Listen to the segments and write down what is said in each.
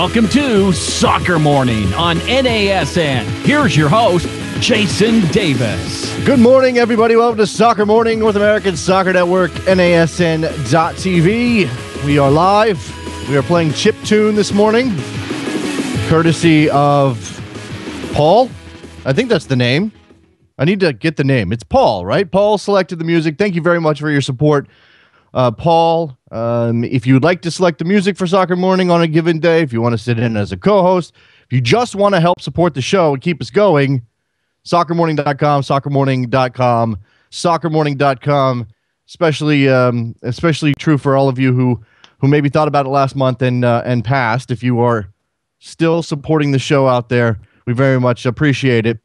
Welcome to Soccer Morning on NASN. Here's your host, Jason Davis. Good morning, everybody. Welcome to Soccer Morning, North American Soccer Network, NASN.TV. We are live. We are playing chiptune this morning, courtesy of Paul. I think that's the name. I need to get the name. It's Paul, right? Paul selected the music. Thank you very much for your support, Paul. If you would like to select the music for Soccer Morning on a given day, if you want to sit in as a co-host, if you just want to help support the show and keep us going, soccermorning.com, soccermorning.com, soccermorning.com, especially true for all of you who maybe thought about it last month and past. If you are still supporting the show out there, we very much appreciate it.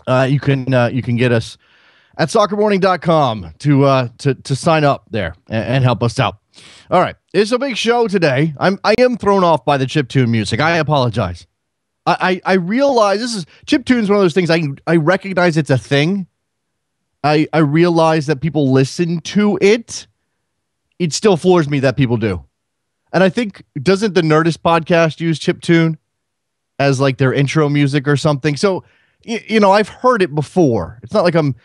You can get us at soccermorning.com to sign up there and help us out. All right, it's a big show today. I am thrown off by the chiptune music. I apologize. I realize chiptune is one of those things I recognize it's a thing. I realize that people listen to it. It still floors me that people do. And I think, doesn't the Nerdist podcast use chiptune as like their intro music or something? So, I've heard it before. It's not like I'm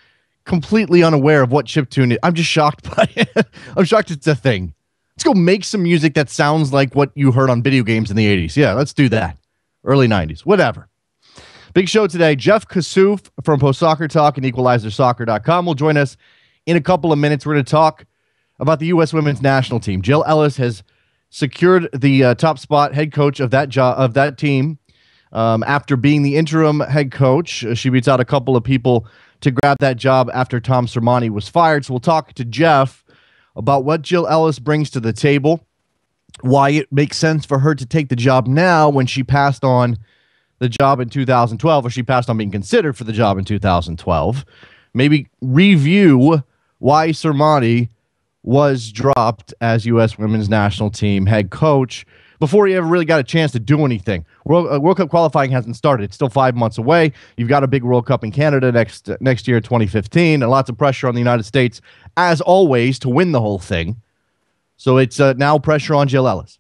completely unaware of what chiptune is. I'm just shocked by it. I'm shocked it's a thing. Let's go make some music that sounds like what you heard on video games in the 80s. Yeah, let's do that. Early 90s, whatever. Big show today. Jeff Kassouf from Post Soccer Talk and EqualizerSoccer.com will join us in a couple of minutes. We're going to talk about the U.S. women's national team. Jill Ellis has secured the top spot head coach of that team. After being the interim head coach, she beats out a couple of people to grab that job after Tom Sermanni was fired. So we'll talk to Jeff about what Jill Ellis brings to the table, why it makes sense for her to take the job now when she passed on the job in 2012, or she passed on being considered for the job in 2012. Maybe review why Sermanni was dropped as U.S. women's national team head coach before he ever really got a chance to do anything. World Cup qualifying hasn't started. It's still 5 months away. You've got a big World Cup in Canada next year, 2015, and lots of pressure on the United States, as always, to win the whole thing. So it's now pressure on Jill Ellis.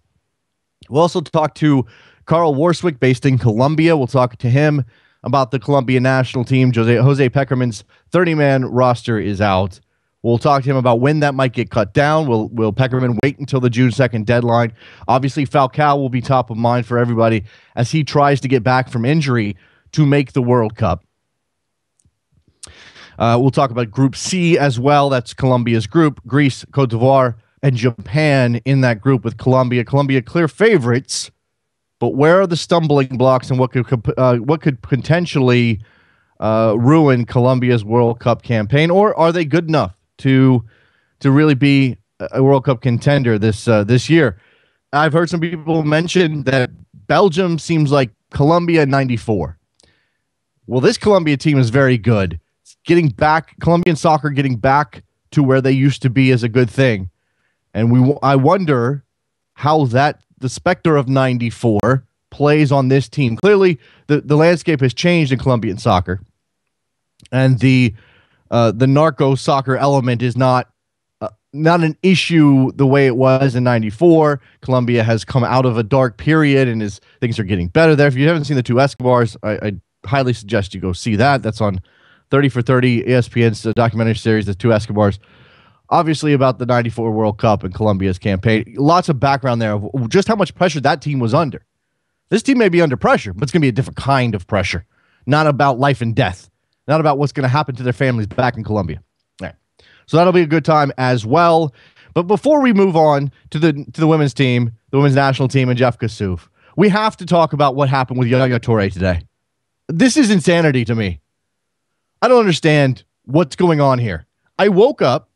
We'll also talk to Carl Warswick, based in Colombia. We'll talk to him about the Colombian national team. Jose Peckerman's 30-man roster is out. We'll talk to him about when that might get cut down. Will Peckerman wait until the June 2nd deadline? Obviously, Falcao will be top of mind for everybody as he tries to get back from injury to make the World Cup. We'll talk about Group C as well. That's Colombia's group. Greece, Cote d'Ivoire, and Japan in that group with Colombia. Colombia clear favorites, but where are the stumbling blocks and what could potentially ruin Colombia's World Cup campaign? Or are they good enough to really be a World Cup contender this year? I've heard some people mention that Belgium seems like Colombia in '94. Well, this Colombia team is very good. Colombian soccer getting back to where they used to be is a good thing. And I wonder how the specter of '94 plays on this team. Clearly, the landscape has changed in Colombian soccer, and the narco soccer element is not an issue the way it was in '94. Colombia has come out of a dark period, and things are getting better there. If you haven't seen the two Escobars, I highly suggest you go see that. That's on 30 for 30, ESPN's documentary series, The Two Escobars. Obviously about the '94 World Cup and Colombia's campaign. Lots of background there of just how much pressure that team was under. This team may be under pressure, but it's going to be a different kind of pressure. Not about life and death. Not about what's going to happen to their families back in Colombia. All right. So that'll be a good time as well. But before we move on to the women's team, the women's national team, and Jeff Kassouf, we have to talk about what happened with Yaya Touré today. This is insanity to me. I don't understand what's going on here. I woke up.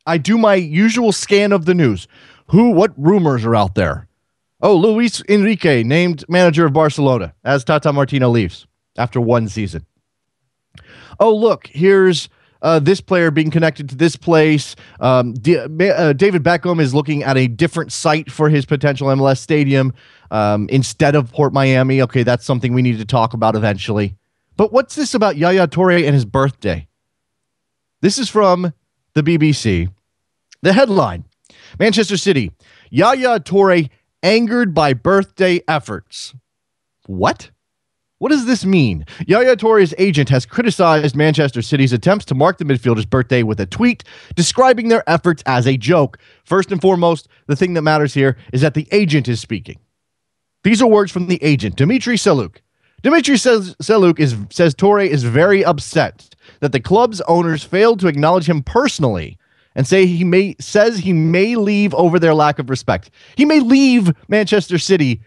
I do my usual scan of the news. What rumors are out there? Oh, Luis Enrique named manager of Barcelona as Tata Martino leaves after one season. Oh, look, here's this player being connected to this place. David Beckham is looking at a different site for his potential MLS stadium instead of Port Miami. Okay, that's something we need to talk about eventually. But what's this about Yaya Touré and his birthday? This is from the BBC. The headline, Manchester City, Yaya Touré angered by birthday efforts. What? What does this mean? Yaya Touré's agent has criticized Manchester City's attempts to mark the midfielder's birthday with a tweet describing their efforts as a joke. First and foremost, the thing that matters here is that the agent is speaking. These are words from the agent, Dimitri Seluk. Dimitri Seluk says Touré is very upset that the club's owners failed to acknowledge him personally and says he may leave over their lack of respect. He may leave Manchester City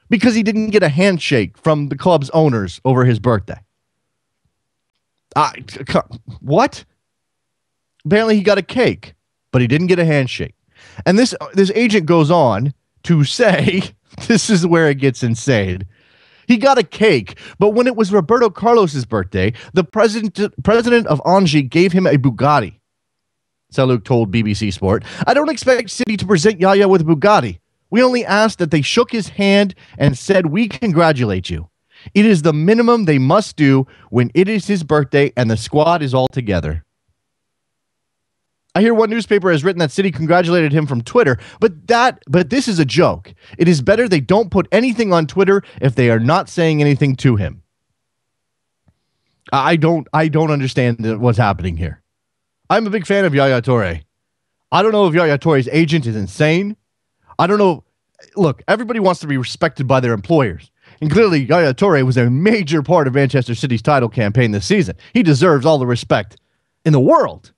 because he didn't get a handshake from the club's owners over his birthday. What? Apparently he got a cake, but he didn't get a handshake. And this agent goes on to say, this is where it gets insane. He got a cake, but when it was Roberto Carlos's birthday, the president of Angers gave him a Bugatti. Seluk told BBC Sport, I don't expect City to present Yaya with a Bugatti. We only asked that they shook his hand and said, we congratulate you. It is the minimum they must do when it is his birthday and the squad is all together. I hear one newspaper has written that City congratulated him from Twitter, but this is a joke. It is better they don't put anything on Twitter if they are not saying anything to him. I don't understand what's happening here. I'm a big fan of Yaya Touré. I don't know if Yaya Touré's agent is insane. I don't know. Look, everybody wants to be respected by their employers. And clearly, Yaya Touré was a major part of Manchester City's title campaign this season. He deserves all the respect in the world.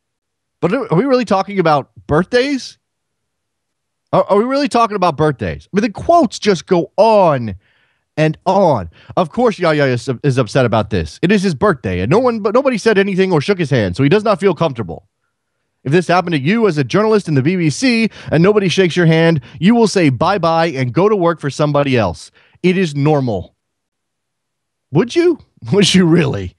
But are we really talking about birthdays? Are we really talking about birthdays? I mean, the quotes just go on and on. Of course, Yaya is upset about this. It is his birthday, and nobody said anything or shook his hand, so he does not feel comfortable. If this happened to you as a journalist in the BBC and nobody shakes your hand, you will say bye-bye and go to work for somebody else. It is normal. Would you? Would you really?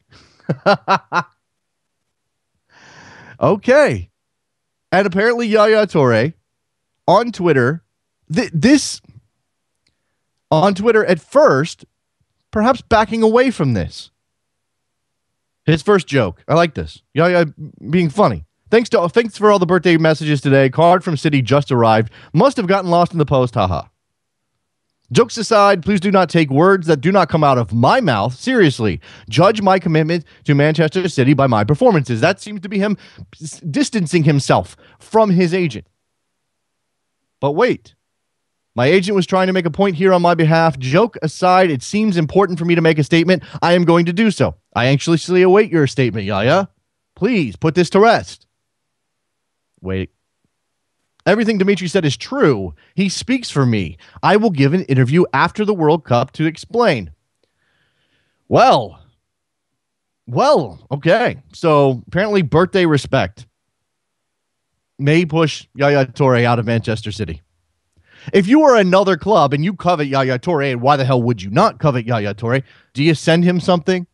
Okay. And apparently Yaya Touré on Twitter, on Twitter at first, perhaps backing away from this. His first joke. I like this. Yaya being funny. Thanks for all the birthday messages today. Card from City just arrived. Must have gotten lost in the post. Haha. Jokes aside, please do not take words that do not come out of my mouth seriously. Judge my commitment to Manchester City by my performances. That seems to be him distancing himself from his agent. But wait. My agent was trying to make a point here on my behalf. Joke aside, it seems important for me to make a statement. I am going to do so. I anxiously await your statement, Yaya. Please put this to rest. Wait. Everything Dimitri said is true. He speaks for me. I will give an interview after the World Cup to explain. Well, okay. So apparently birthday respect may push Yaya Touré out of Manchester City. If you were another club and you covet Yaya Touré, and why the hell would you not covet Yaya Touré? Do you send him something?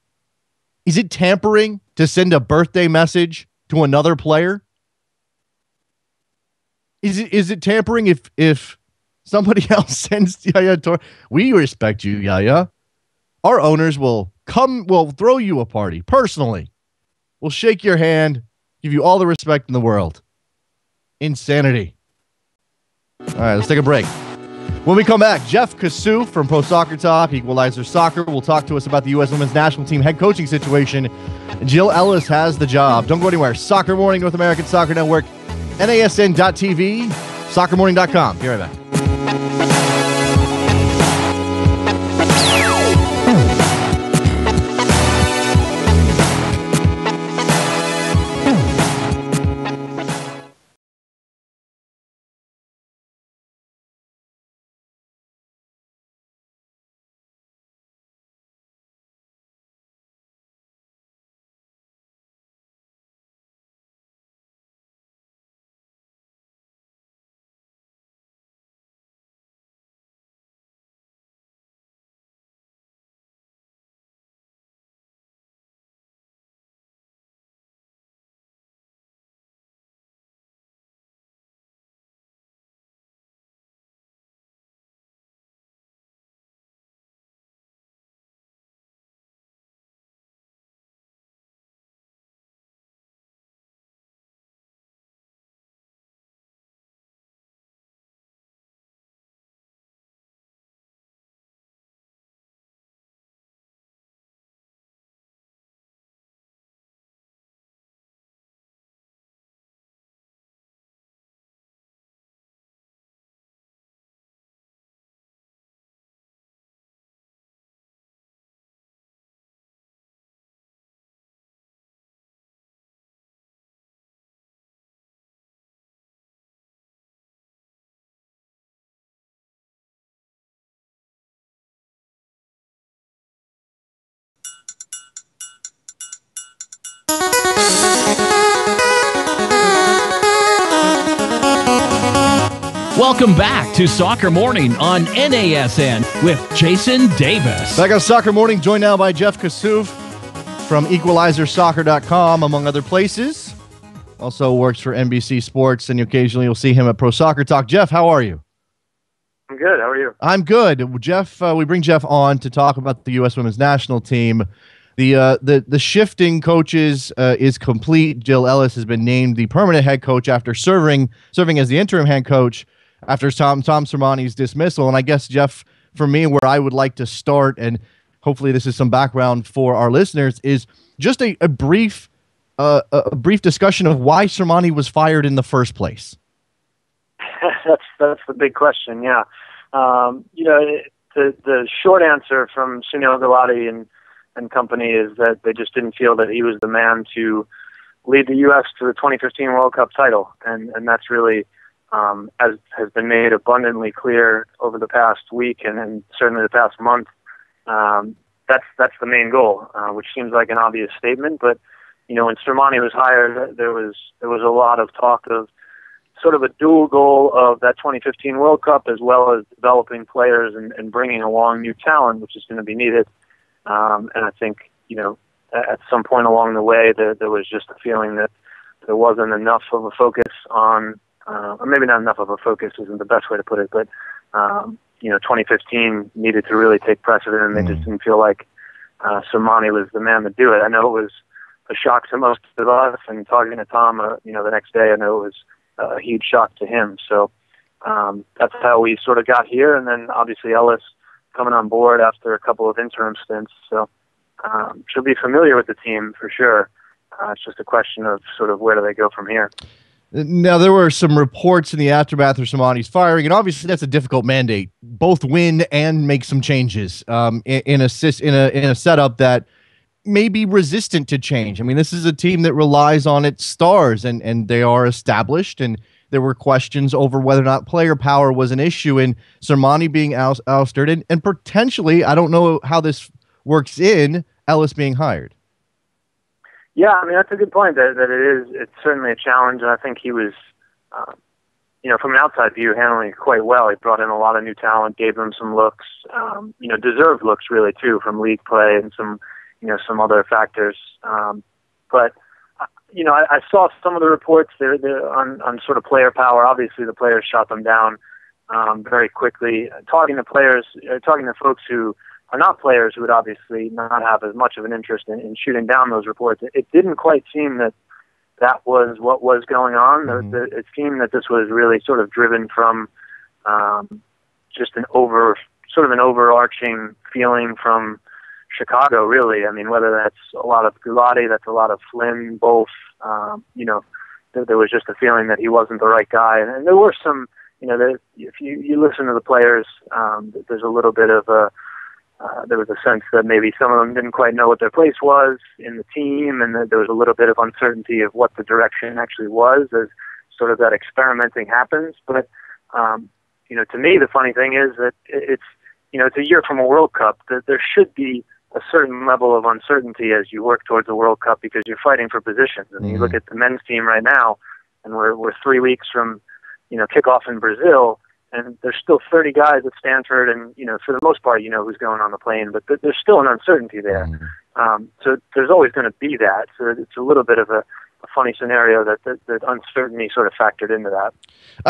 Is it tampering to send a birthday message to another player? Is it tampering if somebody else sends Yaya Touré? We respect you, Yaya. Our owners will throw you a party personally. We'll shake your hand, give you all the respect in the world. Insanity. All right, let's take a break. When we come back, Jeff Kassouf from Pro Soccer Talk, Equalizer Soccer, will talk to us about the U.S. Women's National Team head coaching situation. Jill Ellis has the job. Don't go anywhere. Soccer Morning, North American Soccer Network, NASN.TV, soccermorning.com. Be right back. Welcome back to Soccer Morning on NASN with Jason Davis. Back on Soccer Morning, joined now by Jeff Kassouf from EqualizerSoccer.com, among other places. Also works for NBC Sports, and occasionally you'll see him at Pro Soccer Talk. Jeff, how are you? I'm good. How are you? I'm good. Jeff, we bring Jeff on to talk about the U.S. Women's National Team. The shifting coaches is complete. Jill Ellis has been named the permanent head coach after serving as the interim head coach after Tom Sermanni's dismissal. And I guess, Jeff, for me, where I would like to start, and hopefully this is some background for our listeners, is just a brief discussion of why Sermanni was fired in the first place. That's the big question. Yeah, the short answer from Sunil Gulati and company is that they just didn't feel that he was the man to lead the U.S. to the 2015 World Cup title, and that's really, as has been made abundantly clear over the past week and certainly the past month. That's the main goal, which seems like an obvious statement, but when Sermanni was hired, there was a lot of talk of sort of a dual goal of that 2015 World Cup, as well as developing players and bringing along new talent, which is going to be needed. And I think, at some point along the way, there was just a feeling that there wasn't enough of a focus on, or maybe not enough of a focus isn't the best way to put it, but, 2015 needed to really take precedent, and they just didn't feel like Sermanni was the man to do it. I know it was a shock to most of us, and talking to Tom, the next day, I know it was a huge shock to him. So that's how we sort of got here, and then obviously Ellis coming on board after a couple of interim stints. So she'll be familiar with the team for sure. It's just a question of sort of where do they go from here. Now, there were some reports in the aftermath of Sermanni's firing, and obviously that's a difficult mandate, both win and make some changes in a setup that may be resistant to change. I mean, this is a team that relies on its stars, and they are established, and there were questions over whether or not player power was an issue in Sermanni being ousted, and potentially, I don't know how this works in Ellis being hired. Yeah, I mean, that's a good point, it's certainly a challenge, and I think he was, from an outside view, handling it quite well. He brought in a lot of new talent, gave them some looks, deserved looks really too, from league play and some other factors. But I saw some of the reports there on sort of player power. Obviously, the players shot them down very quickly. Talking to folks who are not players, who would obviously not have as much of an interest in shooting down those reports, it didn't quite seem that was what was going on. It seemed that this was really sort of driven from just an overarching feeling from Chicago, really. I mean, whether that's a lot of Gulati, that's a lot of Flynn, both, there was just a feeling that he wasn't the right guy. And there were some, if you listen to the players, there's a little bit of there was a sense that maybe some of them didn't quite know what their place was in the team, and that there was a little bit of uncertainty of what the direction actually was as sort of that experimenting happens. But, to me, the funny thing is that it's a year from a World Cup, that there should be a certain level of uncertainty as you work towards the World Cup, because you're fighting for positions. I mean, you look at the men's team right now, and we're 3 weeks from, kickoff in Brazil, and there's still 30 guys at Stanford, and, for the most part, who's going on the plane, but there's still an uncertainty there. So there's always going to be that. So it's a little bit of a funny scenario that uncertainty sort of factored into that.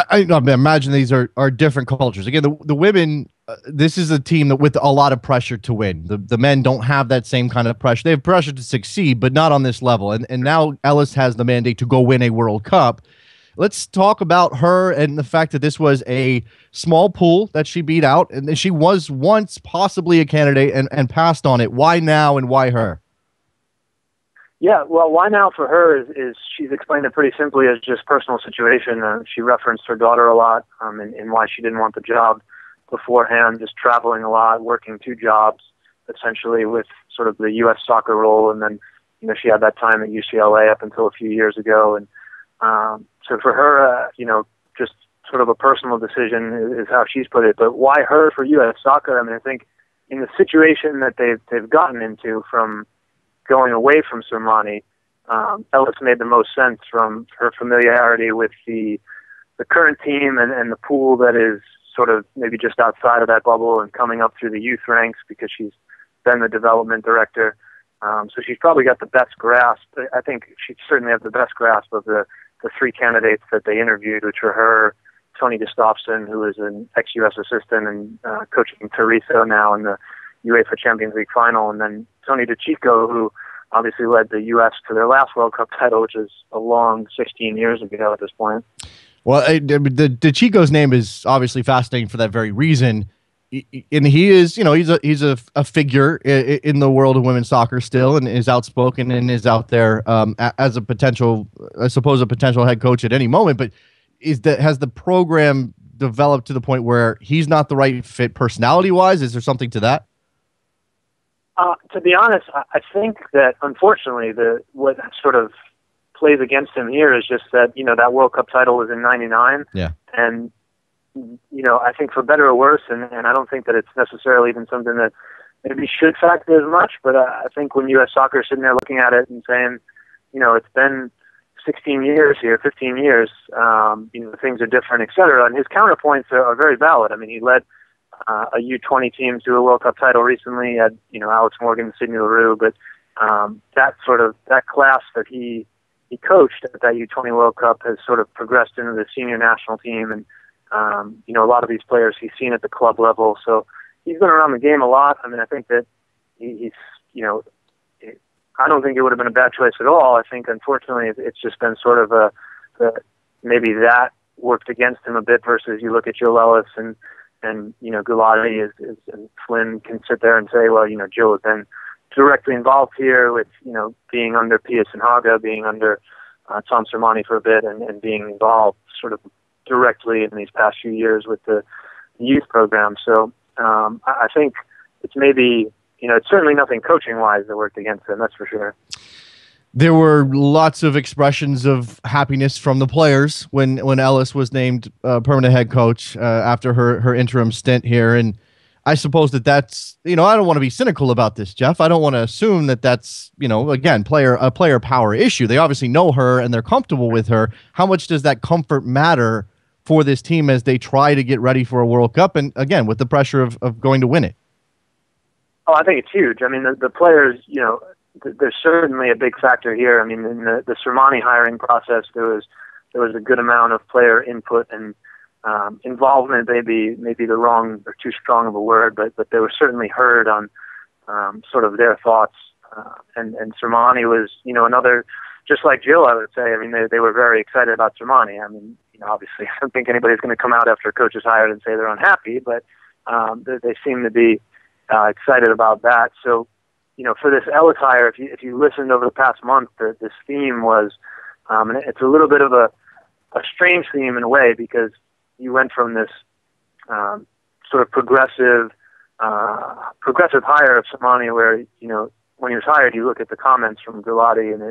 I imagine these are different cultures. Again, the women, this is a team that with a lot of pressure to win. The men don't have that same kind of pressure. They have pressure to succeed, but not on this level. And now Ellis has the mandate to go win a World Cup. Let's talk about her and the fact that this was a small pool that she beat out, and she was once possibly a candidate and passed on it. Why now, and why her? Yeah, well, why now for her is she's explained it pretty simply as just personal situation. She referenced her daughter a lot and why she didn't want the job beforehand, just traveling a lot, working 2 jobs, essentially with sort of the U.S. soccer role. And then, she had that time at UCLA up until a few years ago. And so for her, just sort of a personal decision is how she's put it. But why her for U.S. soccer? I mean, I think in the situation that they've gotten into from going away from Sermanni, Ellis made the most sense from her familiarity with the the current team and the pool that is sort of maybe just outside of that bubble and coming up through the youth ranks because she's been the development director. So she's probably got the best grasp. I think she certainly has the best grasp of the three candidates that they interviewed, which were her, Tony Gustafsson, who is an ex-U.S. assistant and coaching Treviso now in the UEFA Champions League final, and then Tony DeCicco, who obviously led the U.S. to their last World Cup title, which is a long 16 years ago at this point. Well, the Chico's name is obviously fascinating for that very reason, and he is, he's a figure in the world of women's soccer still, and is outspoken and is out there as a potential head coach at any moment. But has the program developed to the point where he's not the right fit personality wise? Is there something to that? To be honest, I think that unfortunately what sort of plays against him here is just that, that World Cup title was in 99. Yeah. And, I think for better or worse, and I don't think that it's necessarily even something that maybe should factor as much, but I think when U.S. soccer is sitting there looking at it and saying, it's been 16 years here, 15 years, things are different, et cetera. And his counterpoints are very valid. I mean, he led a U20 team to a World Cup title recently. Had, Alex Morgan, Sidney Leroux, but that class that he coached at that U20 World Cup has sort of progressed into the senior national team, and a lot of these players he's seen at the club level. So he's been around the game a lot. I mean, I think that he's I don't think it would have been a bad choice at all. I think unfortunately it's just been sort of maybe that worked against him a bit versus you look at Jill Ellis and Gulati and Flynn can sit there and say, well, Jill has been directly involved here with, being under Pia Sinhaga, being under Tom Sermani for a bit, and being involved sort of directly in these past few years with the youth program. So I think it's maybe, it's certainly nothing coaching-wise that worked against him, that's for sure. There were lots of expressions of happiness from the players when Ellis was named permanent head coach after her interim stint here. And I suppose that's, I don't want to be cynical about this, Jeff. I don't want to assume that that's, again, a player power issue. They obviously know her and they're comfortable with her. How much does that comfort matter for this team as they try to get ready for a World Cup? And again, with the pressure of going to win it. Oh, I think it's huge. I mean, the players, there's certainly a big factor here. I mean, in the Sermani hiring process, there was a good amount of player input and involvement. Maybe the wrong or too strong of a word, but they were certainly heard on sort of their thoughts. And Sermani was, another, just like Jill, I would say. I mean, they were very excited about Sermani. I mean, obviously, I don't think anybody's going to come out after a coach is hired and say they're unhappy, but they seem to be excited about that. So, for this Ellis hire, if you listened over the past month, this theme was, and it's a little bit of a strange theme in a way, because you went from this sort of progressive hire of Sermani, where when he was hired, you look at the comments from Gulati, and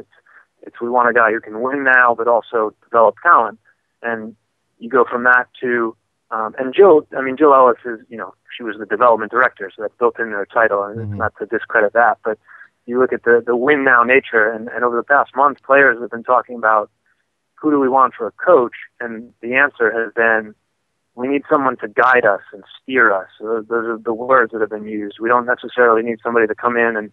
it's we want a guy who can win now, but also develop talent, and you go from that to and Jill Ellis is, she was the development director, so that's built into her title, and it's not to discredit that, but you look at the win now nature, and over the past month, players have been talking about who do we want for a coach, and the answer has been, we need someone to guide us and steer us. So those are the words that have been used. We don't necessarily need somebody to come in and,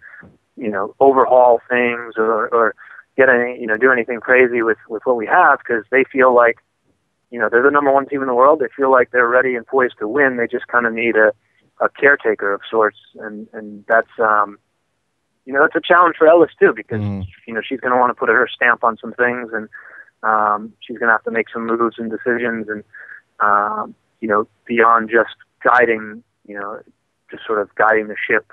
overhaul things or get any, do anything crazy with what we have, because they feel like, they're the number one team in the world. They feel like they're ready and poised to win. They just kind of need a caretaker of sorts. And that's, that's a challenge for Ellis too, because, she's going to want to put her stamp on some things, and she's going to have to make some moves and decisions, and, beyond just guiding, just sort of guiding the ship.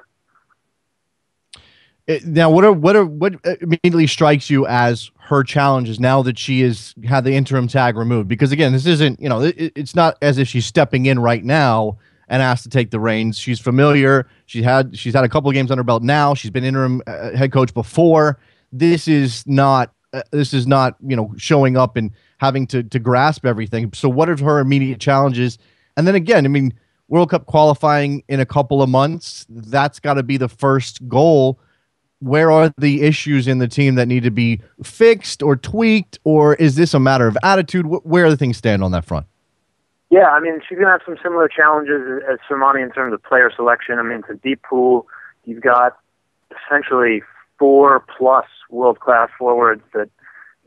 Now, what immediately strikes you as her challenges now that she has had the interim tag removed? Because again, this isn't, it's not as if she's stepping in right now and asked to take the reins. She's familiar. She's had a couple of games under her belt now. She's been interim head coach before. This is not showing up and having to grasp everything. So what are her immediate challenges? And then again, I mean, World Cup qualifying in a couple of months, that's got to be the first goal. where are the issues in the team that need to be fixed or tweaked, or is this a matter of attitude? Where do things stand on that front? Yeah, I mean, she's going to have some similar challenges as Sermani in terms of player selection. I mean, it's a deep pool. You've got essentially 4+ world-class forwards that,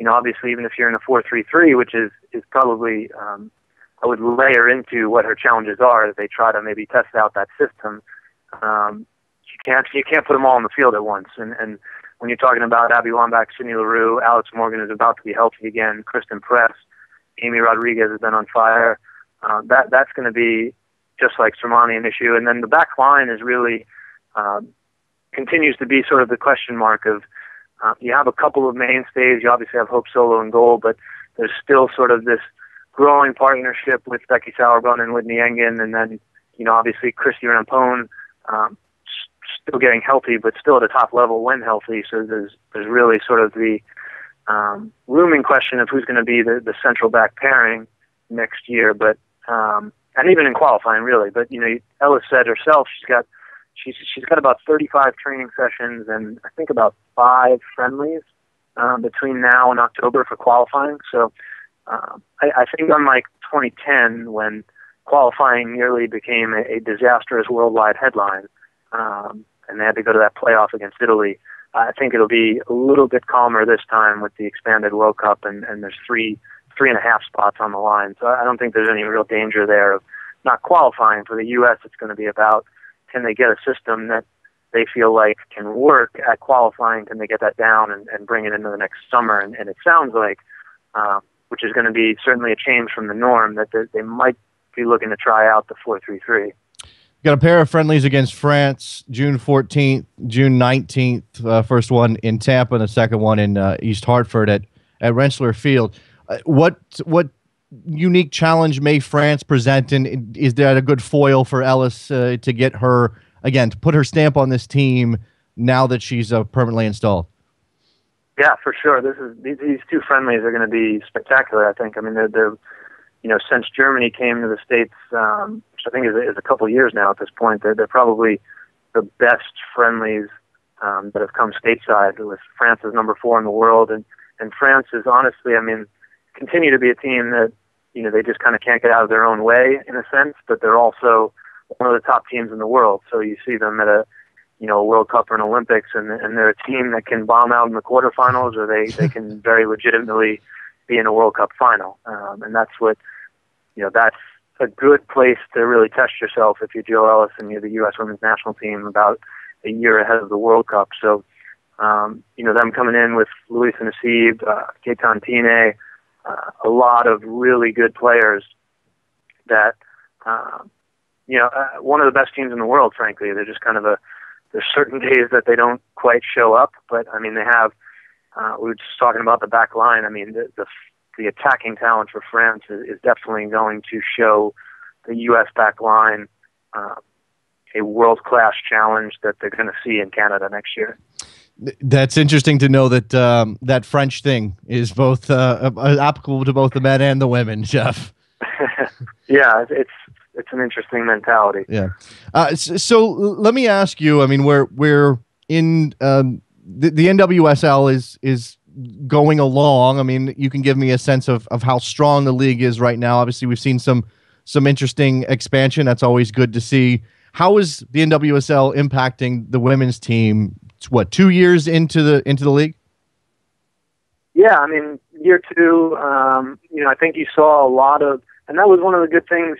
obviously even if you're in a 4-3-3, which is probably, I would layer into what her challenges are as they try to maybe test out that system. You can't put them all on the field at once. And when you're talking about Abby Wambach, Sydney Leroux, Alex Morgan is about to be healthy again, Kristen Press, Amy Rodriguez has been on fire. That's going to be, just like Sermani, an issue. And then the back line is really continues to be sort of the question mark of you have a couple of mainstays. You obviously have Hope Solo in goal, but there's still sort of this growing partnership with Becky Sauerbrunn and Whitney Engen, and then obviously Christy Rampone still getting healthy, but still at a top level when healthy. So there's really sort of the looming question of who's going to be the central back pairing next year. But and even in qualifying, really. But Ellis said herself she's got about 35 training sessions and I think about 5 friendlies between now and October for qualifying. So I think unlike 2010 when qualifying nearly became a disastrous worldwide headline and they had to go to that playoff against Italy, I think it'll be a little bit calmer this time with the expanded World Cup and there's 3.5 spots on the line. So I don't think there's any real danger there of not qualifying. For the U.S., it's going to be about, can they get a system that they feel like can work at qualifying? Can they get that down and bring it into the next summer? And it sounds like, which is going to be certainly a change from the norm, that they might be looking to try out the 4-3-3. Got a pair of friendlies against France, June 14th, June 19th. First one in Tampa and the second one in East Hartford at Rensselaer Field. What unique challenge may France present, and is that a good foil for Ellis to get her, again, to put her stamp on this team now that she's permanently installed? Yeah, for sure. These 2 friendlies are going to be spectacular, I think. I mean, they're since Germany came to the States, which I think is a couple of years now at this point, they're probably the best friendlies that have come stateside, with France as number 4 in the world. And France is honestly, I mean, continue to be a team that, they just kind of can't get out of their own way in a sense, but they're also one of the top teams in the world. So you see them at a World Cup or an Olympics, and they're a team that can bomb out in the quarterfinals, or they can very legitimately be in a World Cup final. And that's what, that's a good place to really test yourself if you're Jill Ellis and you're the U.S. women's national team about a year ahead of the World Cup. So, them coming in with Louisa Nassib, Gaetan Tine, a lot of really good players that, one of the best teams in the world, frankly. They're just kind of there's certain days that they don't quite show up, but I mean, they have, we were just talking about the back line. I mean, the attacking talent for France is definitely going to show the U.S. back line a world-class challenge that they're going to see in Canada next year. That's interesting to know that that French thing is both applicable to both the men and the women, Jeff. Yeah, it's an interesting mentality. Yeah. So let me ask you. I mean, we're in the NWSL is going along. I mean, you can give me a sense of how strong the league is right now. Obviously, we've seen some interesting expansion. That's always good to see. How is the NWSL impacting the women's team? What, 2 years into the league? Yeah, I mean, year 2. I think you saw a lot of, and that was one of the good things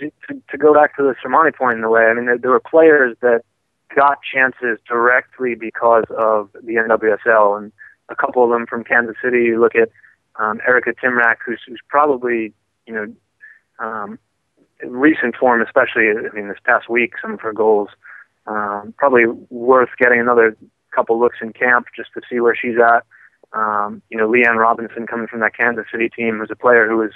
to go back to the Sermani point in a way. I mean, there were players that got chances directly because of the NWSL, and a couple of them from Kansas City. You look at Erica Timrak, who's probably, in recent form, especially, I mean, this past week, some of her goals, probably worth getting another couple looks in camp just to see where she's at. Leanne Robinson, coming from that Kansas City team, was a player who was,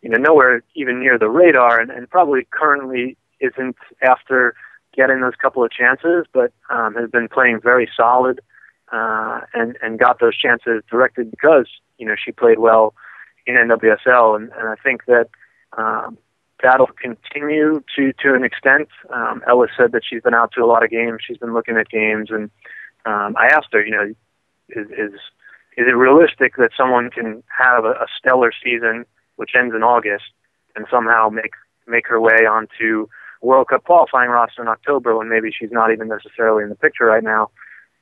nowhere even near the radar, and probably currently isn't after getting those couple of chances, but has been playing very solid and got those chances directed because she played well in NWSL, and I think that that'll continue to an extent. Ellis said that she's been out to a lot of games, she's been looking at games, and I asked her, is it realistic that someone can have a stellar season, which ends in August, and somehow make her way onto World Cup qualifying roster in October when maybe she's not even necessarily in the picture right now?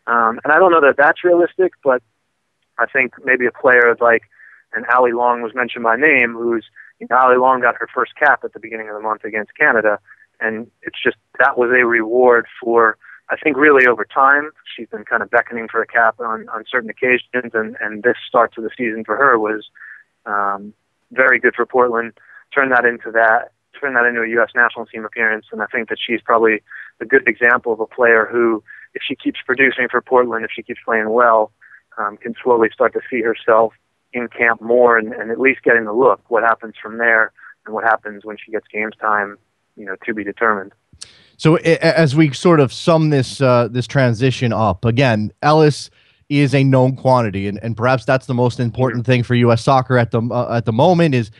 And I don't know that that's realistic, but I think maybe a player like an Ali Long was mentioned by name, Ali Long got her first cap at the beginning of the month against Canada, and it's just that was a reward for, I think, really over time. She's been kind of beckoning for a cap on certain occasions, and this start to the season for her was very good for Portland. Turn that into a U.S. national team appearance, and I think that she's probably a good example of a player who, if she keeps producing for Portland, if she keeps playing well, can slowly start to see herself in camp more and at least getting the look. What happens from there and what happens when she gets games time, to be determined. So as we sort of sum this transition up, again, Ellis is a known quantity, and perhaps that's the most important thing for U.S. soccer at the moment is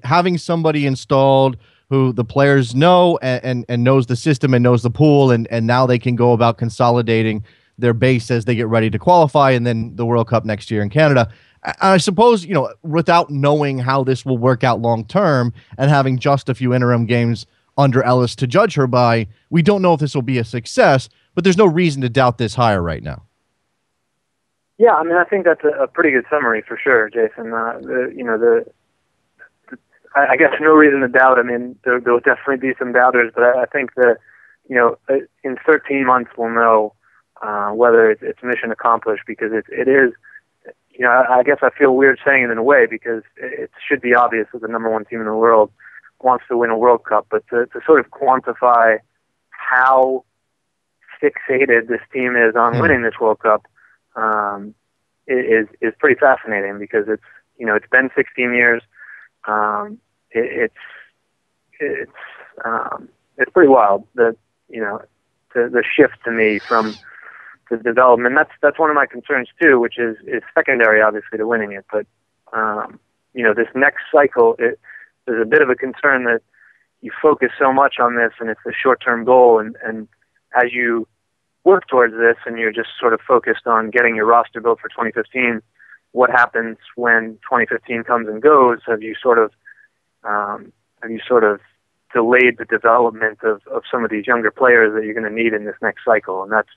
having somebody installed who the players know and knows the system and knows the pool, and now they can go about consolidating their base as they get ready to qualify, and then the World Cup next year in Canada. I suppose, without knowing how this will work out long term and having just a few interim games under Ellis to judge her by, we don't know if this will be a success, but there's no reason to doubt this hire right now. Yeah, I mean, I think that's a pretty good summary for sure, Jason. I guess no reason to doubt. I mean, there will definitely be some doubters, but I think that, in 13 months we'll know whether it's mission accomplished, because it is, I guess I feel weird saying it in a way, because it should be obvious that the number one team in the world wants to win a World Cup, but to sort of quantify how fixated this team is on winning this World Cup is pretty fascinating, because it's been 16 years. It's pretty wild that the shift to me from the development. That's one of my concerns too, which is secondary obviously to winning it, but this next cycle, there's a bit of a concern that you focus so much on this and it's a short-term goal, and as you work towards this and you're just sort of focused on getting your roster built for 2015, what happens when 2015 comes and goes? Have you sort of delayed the development of some of these younger players that you're going to need in this next cycle? And that's,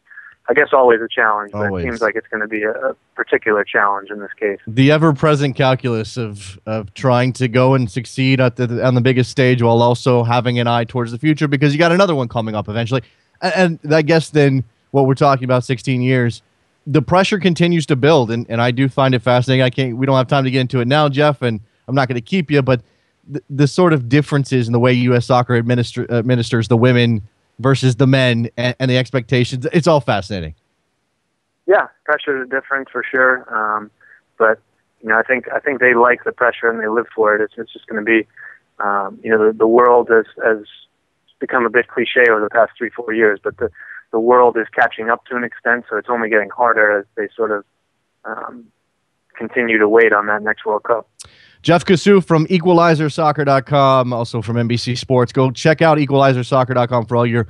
I guess, always a challenge, but it seems like it's going to be a particular challenge in this case. The ever-present calculus of trying to go and succeed on the biggest stage while also having an eye towards the future, because you got another one coming up eventually. And I guess then what we're talking about, 16 years, the pressure continues to build, and I do find it fascinating. We don't have time to get into it now, Jeff, and I'm not going to keep you, but the sort of differences in the way U.S. soccer administers the women versus the men and the expectations, it's all fascinating. Yeah, pressure is different for sure, but I think they like the pressure and they live for it. It's just going to be, the world has become a bit cliche over the past 3-4 years, but the world is catching up to an extent, so it's only getting harder as they sort of continue to wait on that next World Cup. Jeff Kassouf from EqualizerSoccer.com, also from NBC Sports. Go check out EqualizerSoccer.com for all your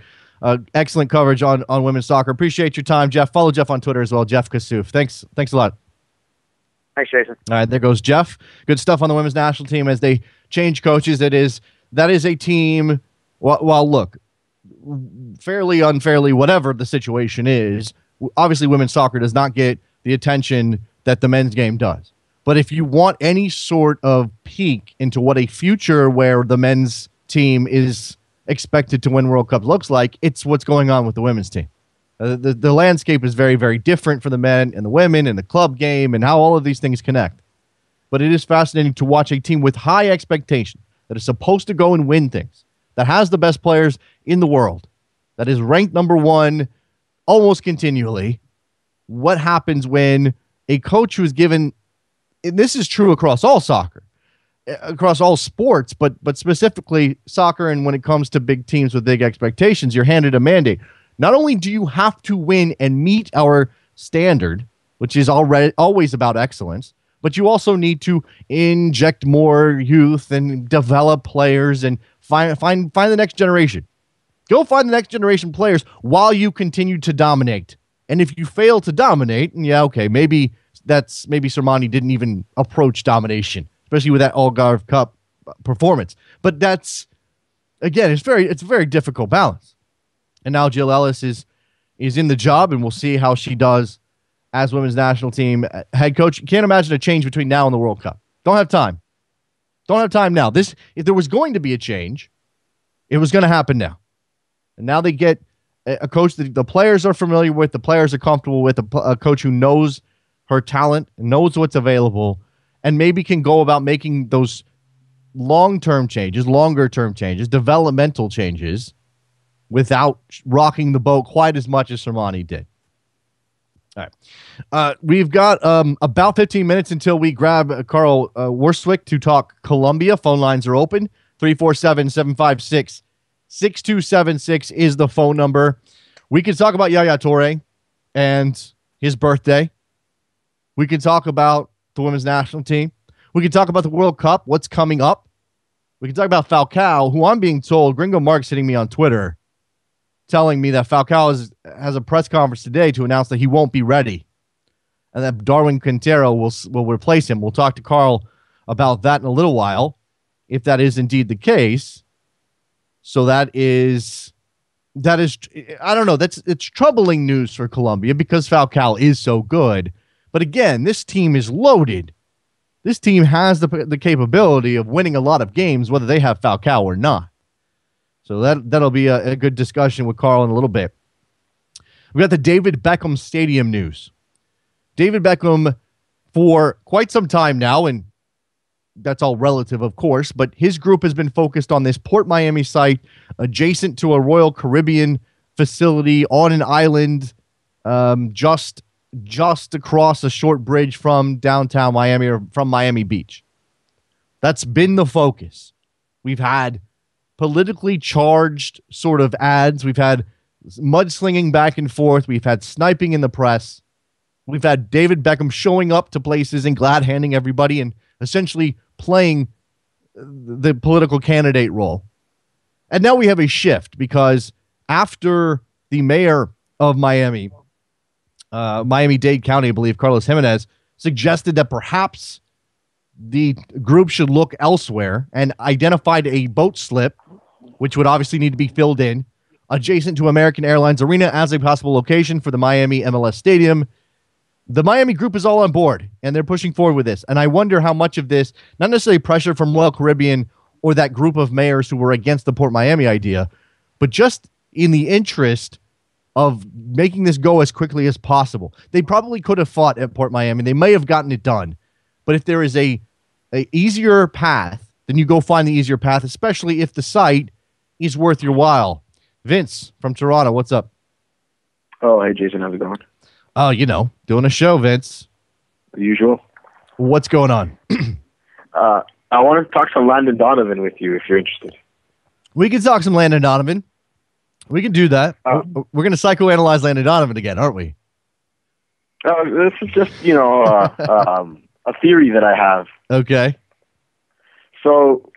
excellent coverage on women's soccer. Appreciate your time, Jeff. Follow Jeff on Twitter as well, Jeff Kassouf. Thanks a lot. Thanks, Jason. All right, there goes Jeff. Good stuff on the women's national team as they change coaches. That is a team, well, look, fairly, unfairly, whatever the situation is, obviously women's soccer does not get the attention that the men's game does. But if you want any sort of peek into what a future where the men's team is expected to win World Cup looks like, it's what's going on with the women's team. The landscape is very, very different for the men and the women and the club game and how all of these things connect. But it is fascinating to watch a team with high expectation that is supposed to go and win things, that has the best players in the world, that is ranked number one almost continually. What happens when a coach who is given, and this is true across all soccer, across all sports, but specifically soccer, and when it comes to big teams with big expectations, you're handed a mandate. Not only do you have to win and meet our standard, which is always about excellence, but you also need to inject more youth and develop players and find the next generation. Go find the next generation players while you continue to dominate And if you fail to dominate, and yeah, okay, maybe Sermani didn't even approach domination, especially with that Algarve Cup performance. But that's, again, it's a very difficult balance. And now Jill Ellis is in the job, and we'll see how she does as women's national team head coach. You can't imagine a change between now and the World Cup. Don't have time. Don't have time now. If there was going to be a change, it was going to happen now. And now they get a coach that the players are familiar with, the players are comfortable with, a coach who knows her talent, knows what's available, and maybe can go about making those long-term changes, longer-term changes, developmental changes without rocking the boat quite as much as Sermani did. All right. We've got about 15 minutes until we grab Carl Worswick to talk Colombia. Phone lines are open. 347-756-6276 is the phone number. We can talk about Yaya Toure and his birthday. We can talk about the women's national team. We can talk about the World Cup, what's coming up. We can talk about Falcao, who I'm being told, Gringo Mark's hitting me on Twitter, telling me that Falcao has a press conference today to announce that he won't be ready and that Darwin Quintero will replace him. We'll talk to Carl about that in a little while, if that is indeed the case. So that is, I don't know, it's troubling news for Colombia because Falcao is so good. But again, this team is loaded. This team has the capability of winning a lot of games, whether they have Falcao or not. So that'll be a good discussion with Carl in a little bit. We got the David Beckham Stadium news. David Beckham, for quite some time now, and that's all relative, of course, but his group has been focused on this Port Miami site adjacent to a Royal Caribbean facility on an island just across a short bridge from downtown Miami or from Miami Beach. That's been the focus. We've had politically charged sort of ads. We've had mudslinging back and forth. We've had sniping in the press. We've had David Beckham showing up to places and glad-handing everybody and essentially playing the political candidate role. And now we have a shift because after the mayor of Miami, Miami-Dade County, I believe, Carlos Jimenez, suggested that perhaps the group should look elsewhere and identified a boat slip, which would obviously need to be filled in, adjacent to American Airlines Arena as a possible location for the Miami MLS Stadium. The Miami group is all on board, and they're pushing forward with this. And I wonder how much of this, not necessarily pressure from Royal Caribbean or that group of mayors who were against the Port Miami idea, but just in the interest of making this go as quickly as possible. They probably could have fought at Port Miami. They may have gotten it done. But if there is a easier path, then you go find the easier path, especially if the site is worth your while. Vince from Toronto, what's up? Oh, hey, Jason, how's it going? Oh, doing a show, Vince. The usual. What's going on? I want to talk some Landon Donovan with you if you're interested. We can talk some Landon Donovan. We can do that. We're going to psychoanalyze Landon Donovan again, aren't we? This is just, a theory that I have. Okay. So,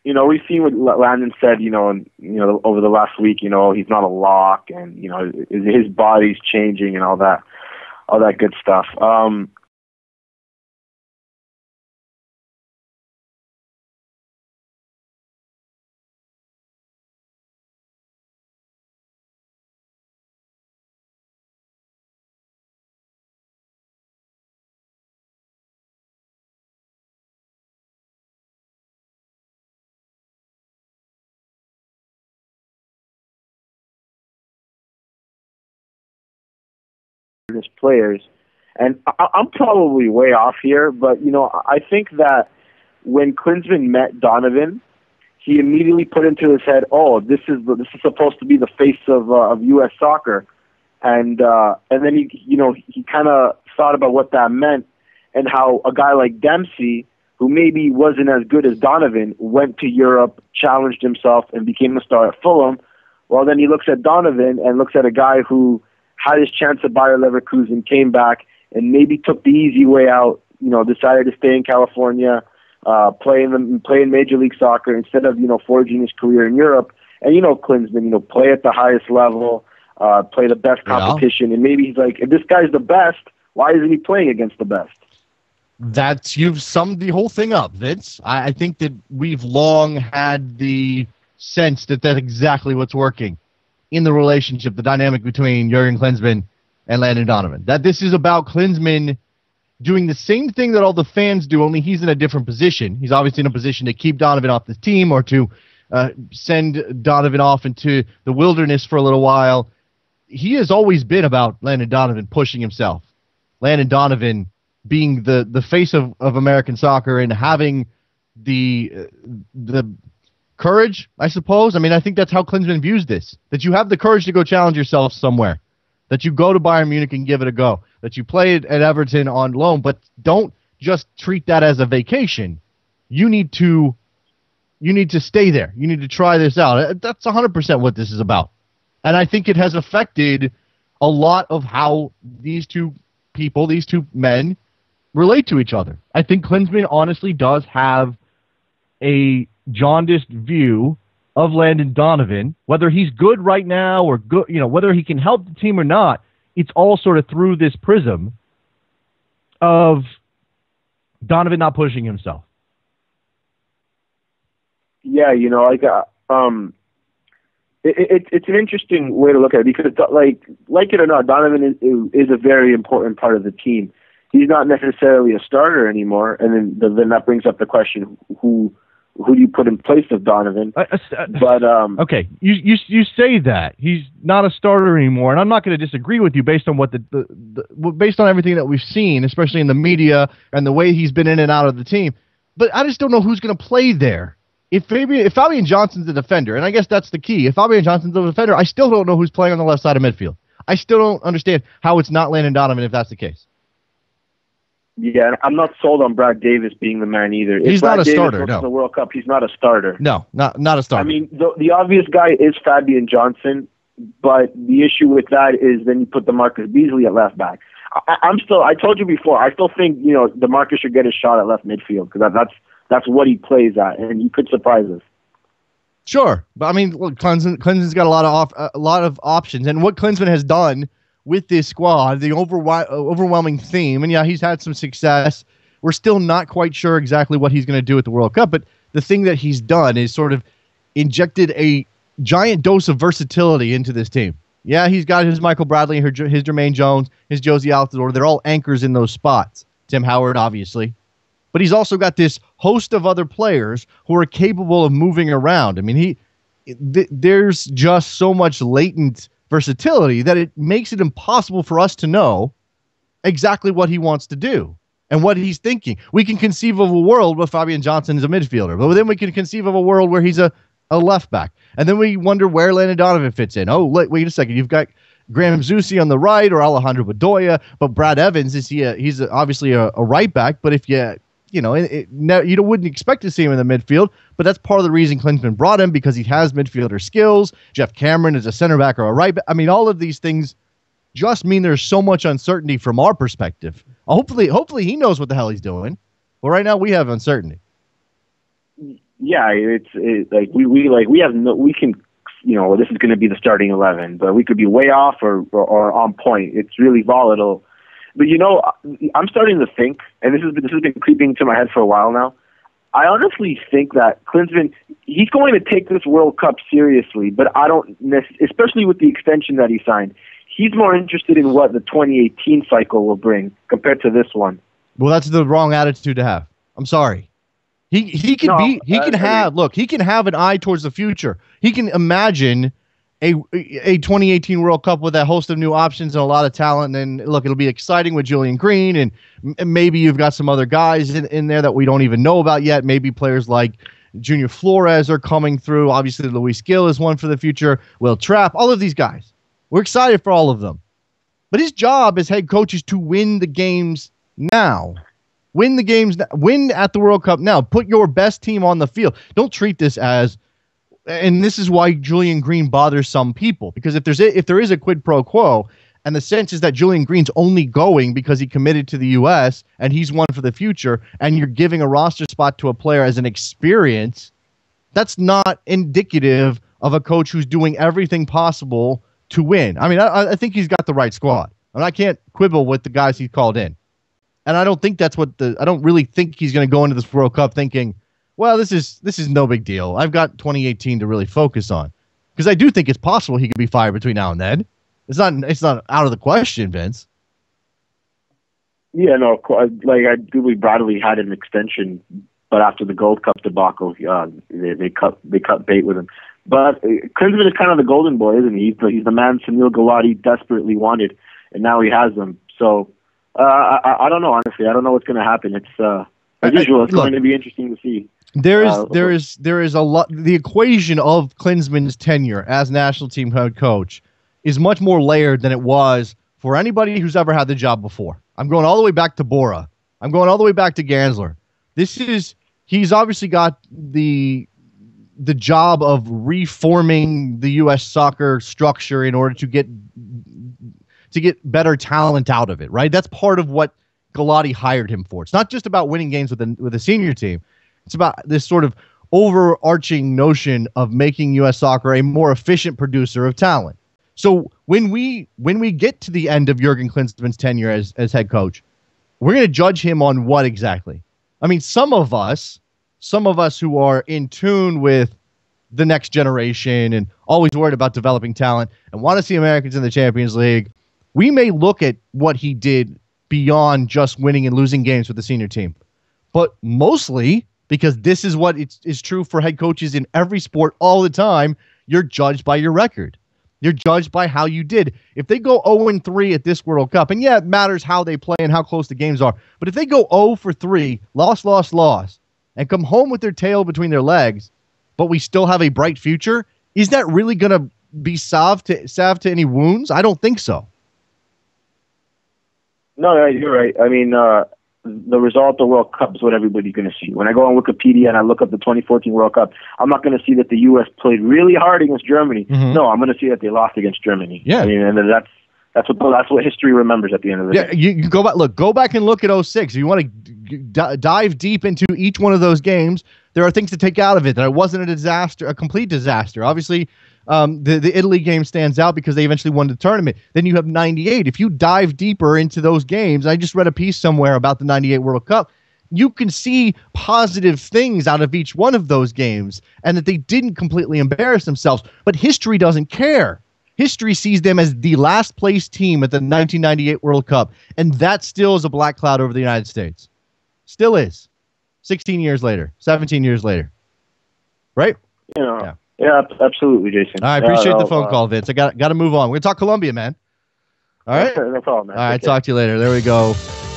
we've seen what Landon said, over the last week, he's not a lock and, his body's changing and all that good stuff. Players, and I'm probably way off here, but I think that when Klinsmann met Donovan, he immediately put into his head, "Oh, this is supposed to be the face of U.S. soccer," and then he kind of thought about what that meant and how a guy like Dempsey, who maybe wasn't as good as Donovan, went to Europe, challenged himself, and became a star at Fulham. Well, then he looks at Donovan and looks at a guy who had his chance at Bayer Leverkusen, came back, and maybe took the easy way out, decided to stay in California, play in Major League Soccer instead of, forging his career in Europe. And, Klinsmann, play at the highest level, play the best competition. And maybe he's like, if this guy's the best, why isn't he playing against the best? You've summed the whole thing up, Vince. I think that we've long had the sense that that's exactly what's working in the relationship, the dynamic between Jurgen Klinsmann and Landon Donovan. That this is about Klinsmann doing the same thing that all the fans do, only he's in a different position. He's obviously in a position to keep Donovan off the team or to send Donovan off into the wilderness for a little while. He has always been about Landon Donovan pushing himself. Landon Donovan being the face of American soccer and having the courage, I suppose. I mean, I think that's how Klinsmann views this, that you have the courage to go challenge yourself somewhere, that you go to Bayern Munich and give it a go, that you play at Everton on loan, but don't just treat that as a vacation. You need to stay there. You need to try this out. That's 100% what this is about. And I think it has affected a lot of how these two people, these two men, relate to each other. I think Klinsmann honestly does have a jaundiced view of Landon Donovan, whether he's good right now or good, whether he can help the team or not. It's all sort of through this prism of Donovan not pushing himself. Yeah, it's an interesting way to look at it because, like it or not, Donovan is a very important part of the team. He's not necessarily a starter anymore, and then that brings up the question: who do you put in place of Donovan? Okay, you say that he's not a starter anymore, and I'm not going to disagree with you based on what based on everything that we've seen, especially in the media and the way he's been in and out of the team. But I just don't know who's going to play there. If Fabian Johnson's the defender, and I guess that's the key. If Fabian Johnson's the defender, I still don't know who's playing on the left side of midfield. I still don't understand how it's not Landon Donovan if that's the case. Yeah, I'm not sold on Brad Davis being the man either. He's not a starter, no. The World Cup, he's not a starter. No, not a starter. I mean, the obvious guy is Fabian Johnson, but the issue with that is then you put DeMarcus Beasley at left back. I told you before, I still think, DeMarcus should get a shot at left midfield because that's what he plays at, and he could surprise us. Sure, but I mean, look, Klinsmann's got a lot of options, and what Klinsmann has done with this squad, the overwhelming theme, and yeah, he's had some success. We're still not quite sure exactly what he's going to do at the World Cup, but the thing that he's done is sort of injected a giant dose of versatility into this team. Yeah, he's got his Michael Bradley, his Jermaine Jones, his Josie Altidore. They're all anchors in those spots. Tim Howard, obviously. But he's also got this host of other players who are capable of moving around. I mean, there's just so much latent versatility that it makes it impossible for us to know exactly what he wants to do and what he's thinking. We can conceive of a world where Fabian Johnson is a midfielder, but then we can conceive of a world where he's a left back. And then we wonder where Landon Donovan fits in. Oh, wait a second. You've got Graham Zusi on the right or Alejandro Bedoya, but Brad Evans, he's obviously a right back, but if you wouldn't expect to see him in the midfield, but that's part of the reason Klinsmann brought him, because he has midfielder skills. Jeff Cameron is a center back or a right back. I mean, all of these things just mean there's so much uncertainty from our perspective. Hopefully he knows what the hell he's doing. But right now we have uncertainty. Yeah, we can, this is going to be the starting 11, but we could be way off or on point. It's really volatile. But I'm starting to think, and this has been creeping into my head for a while now. I honestly think that Klinsmann, he's going to take this World Cup seriously, but I don't especially with the extension that he signed. He's more interested in what the 2018 cycle will bring compared to this one. Well, that's the wrong attitude to have. I'm sorry. He can have an eye towards the future. He can imagine a 2018 World Cup with a host of new options and a lot of talent. And look, it'll be exciting with Julian Green, and maybe you've got some other guys in there that we don't even know about yet. Maybe players like Junior Flores are coming through. Obviously, Luis Gil is one for the future. Will Trapp, all of these guys. We're excited for all of them. But his job as head coach is to win the games now. Win the games, win at the World Cup now. Put your best team on the field. Don't treat this as, and this is why Julian Green bothers some people, because if there is a quid pro quo, and the sense is that Julian Green's only going because he committed to the U.S. and he's one for the future, and you're giving a roster spot to a player as an experience, that's not indicative of a coach who's doing everything possible to win. I mean, I think he's got the right squad. And I can't quibble with the guys he called in. And I don't think that's I don't really think he's going to go into this World Cup thinking, well, this is no big deal. I've got 2018 to really focus on. Because I do think it's possible he could be fired between now and then. It's not out of the question, Vince. Yeah, no, like I do believe Bradley had an extension, but after the Gold Cup debacle, they cut bait with him. But Klinsmann is kind of the golden boy, isn't he? He's the man Sunil Gulati desperately wanted, and now he has them. So I don't know, honestly. I don't know what's going to happen. It's as usual. It's going to be interesting to see. There is a lot. The equation of Klinsmann's tenure as national team head coach is much more layered than it was for anybody who's ever had the job before. I'm going all the way back to Bora. I'm going all the way back to Gansler. He's obviously got the job of reforming the U.S. soccer structure in order to get better talent out of it, right? That's part of what Gulati hired him for. It's not just about winning games with the senior team. It's about this sort of overarching notion of making U.S. soccer a more efficient producer of talent. So when we get to the end of Jurgen Klinsmann's tenure as head coach, we're going to judge him on what exactly? I mean, some of us who are in tune with the next generation and always worried about developing talent and want to see Americans in the Champions League, we may look at what he did beyond just winning and losing games with the senior team. But mostly, because this is what is true for head coaches in every sport all the time, you're judged by your record. You're judged by how you did. If they go 0-3 at this World Cup, and yeah, it matters how they play and how close the games are, but if they go 0-3, loss, and come home with their tail between their legs, but we still have a bright future, is that really going to be salve to any wounds? I don't think so. No, you're right. I mean, the result of the World Cup is what everybody's going to see. When I go on Wikipedia and I look up the 2014 World Cup, I'm not going to see that the U.S. played really hard against Germany. Mm-hmm. No, I'm going to see that they lost against Germany. Yeah. I mean, and that's what history remembers at the end of the day. Yeah, you go back and look at 06. If you want to dive deep into each one of those games, there are things to take out of it. That it wasn't a disaster, a complete disaster. Obviously, the Italy game stands out because they eventually won the tournament. Then you have 98. If you dive deeper into those games, I just read a piece somewhere about the 98 World Cup, you can see positive things out of each one of those games and that they didn't completely embarrass themselves. But history doesn't care. History sees them as the last place team at the 1998 World Cup, and that still is a black cloud over the United States. Still is. 16 years later, 17 years later. Right? Yeah, absolutely, Jason. I appreciate the phone call, Vince. I got to move on. We're going to talk Colombia, man. All right? No problem, man. All right, talk to you later. There we go.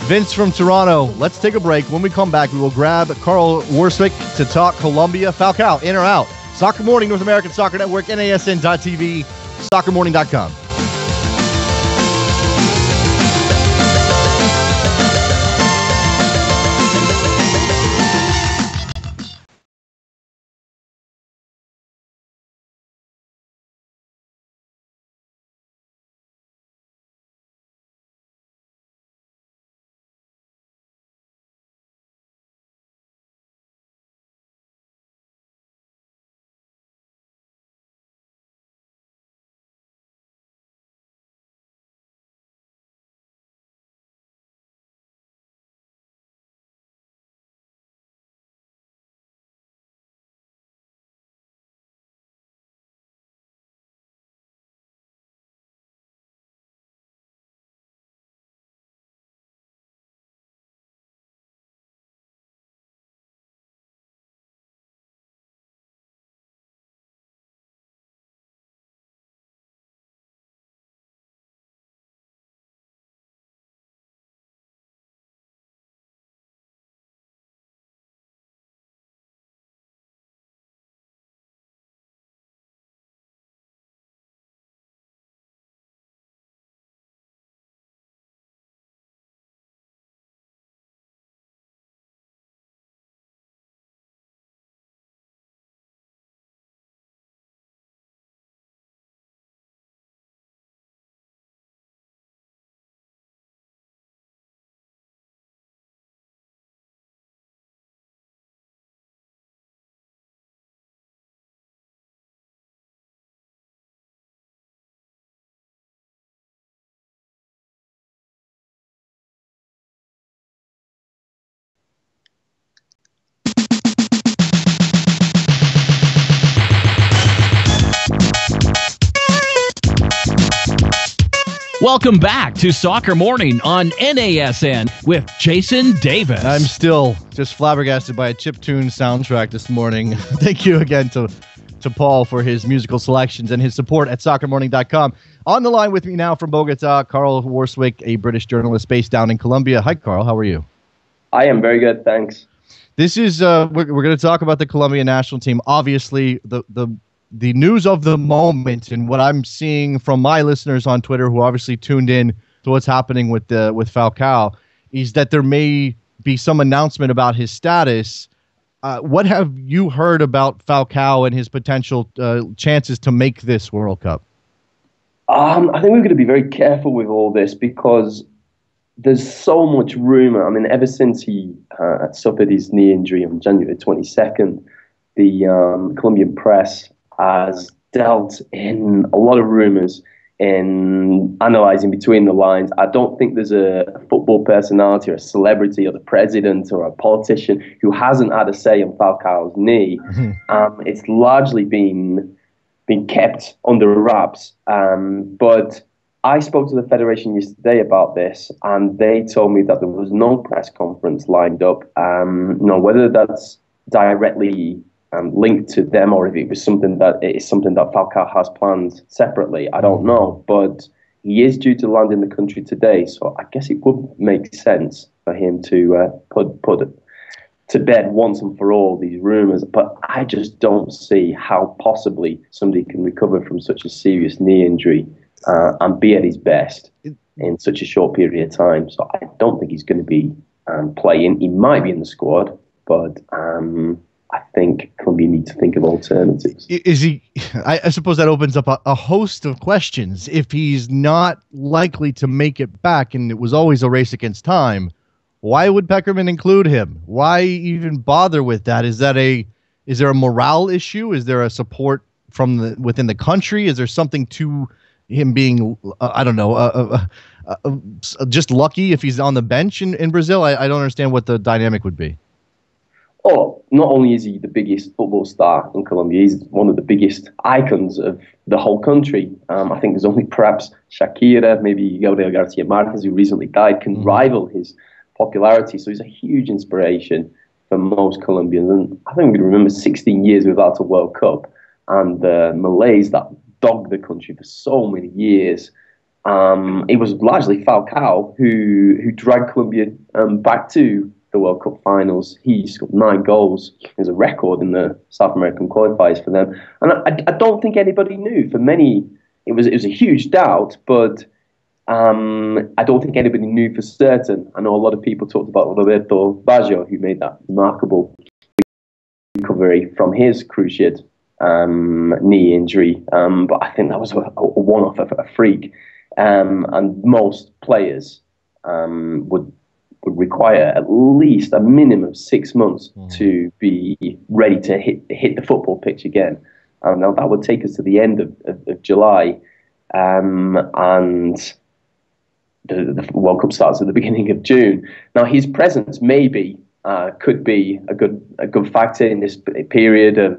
Vince from Toronto. Let's take a break. When we come back, we will grab Carl Warswick to talk Colombia. Falcao, in or out? Soccer Morning, North American Soccer Network, NASN.TV, soccermorning.com. Welcome back to Soccer Morning on NASN with Jason Davis. I'm still just flabbergasted by a chiptune soundtrack this morning. Thank you again to Paul for his musical selections and his support at soccermorning.com. On the line with me now from Bogota, Carl Warswick, a British journalist based down in Colombia. Hi, Carl. How are you? I am very good, thanks. This is we're going to talk about the Colombian national team. Obviously, the news of the moment and what I'm seeing from my listeners on Twitter, who obviously tuned in to what's happening with Falcao, is that there may be some announcement about his status. What have you heard about Falcao and his potential chances to make this World Cup? I think we're going to be very careful with all this because there's so much rumor. I mean, ever since he suffered his knee injury on January 22nd, the Colombian press has dealt in a lot of rumors in analyzing between the lines. I don't think there's a football personality or a celebrity or the president or a politician who hasn't had a say on Falcao's knee. Mm-hmm. It's largely been kept under wraps. But I spoke to the Federation yesterday about this, and they told me that there was no press conference lined up. Whether that's directly linked to them or if it was something that Falcao has planned separately, I don't know. But he is due to land in the country today, so I guess it would make sense for him to put to bed once and for all these rumours. But I just don't see how possibly somebody can recover from such a serious knee injury and be at his best in such a short period of time. So I don't think he's going to be playing. He might be in the squad, but I think Colombia need to think of alternatives. Is he? I suppose that opens up a host of questions. If he's not likely to make it back, and it was always a race against time, why would Peckerman include him? Why even bother with that? Is there a morale issue? Is there a support from within the country? Is there something to him being, just lucky if he's on the bench in Brazil? I don't understand what the dynamic would be. Oh, not only is he the biggest football star in Colombia, he's one of the biggest icons of the whole country. I think there's only perhaps Shakira, maybe Gabriel Garcia Marquez, who recently died, can rival his popularity. So he's a huge inspiration for most Colombians. And I think we can remember 16 years without a World Cup, and the Malays that dogged the country for so many years. It was largely Falcao who dragged Colombia back to the World Cup finals. He scored 9 goals as a record in the South American qualifiers for them. And I don't think anybody knew. For many, it was a huge doubt, but I don't think anybody knew for certain. I know a lot of people talked about Roberto Baggio, who made that remarkable recovery from his cruciate knee injury. But I think that was a one-off, a freak. And most players would require at least a minimum of 6 months to be ready to hit the football pitch again. Now that would take us to the end of July, and the World Cup starts at the beginning of June. Now his presence maybe could be a good factor in this period of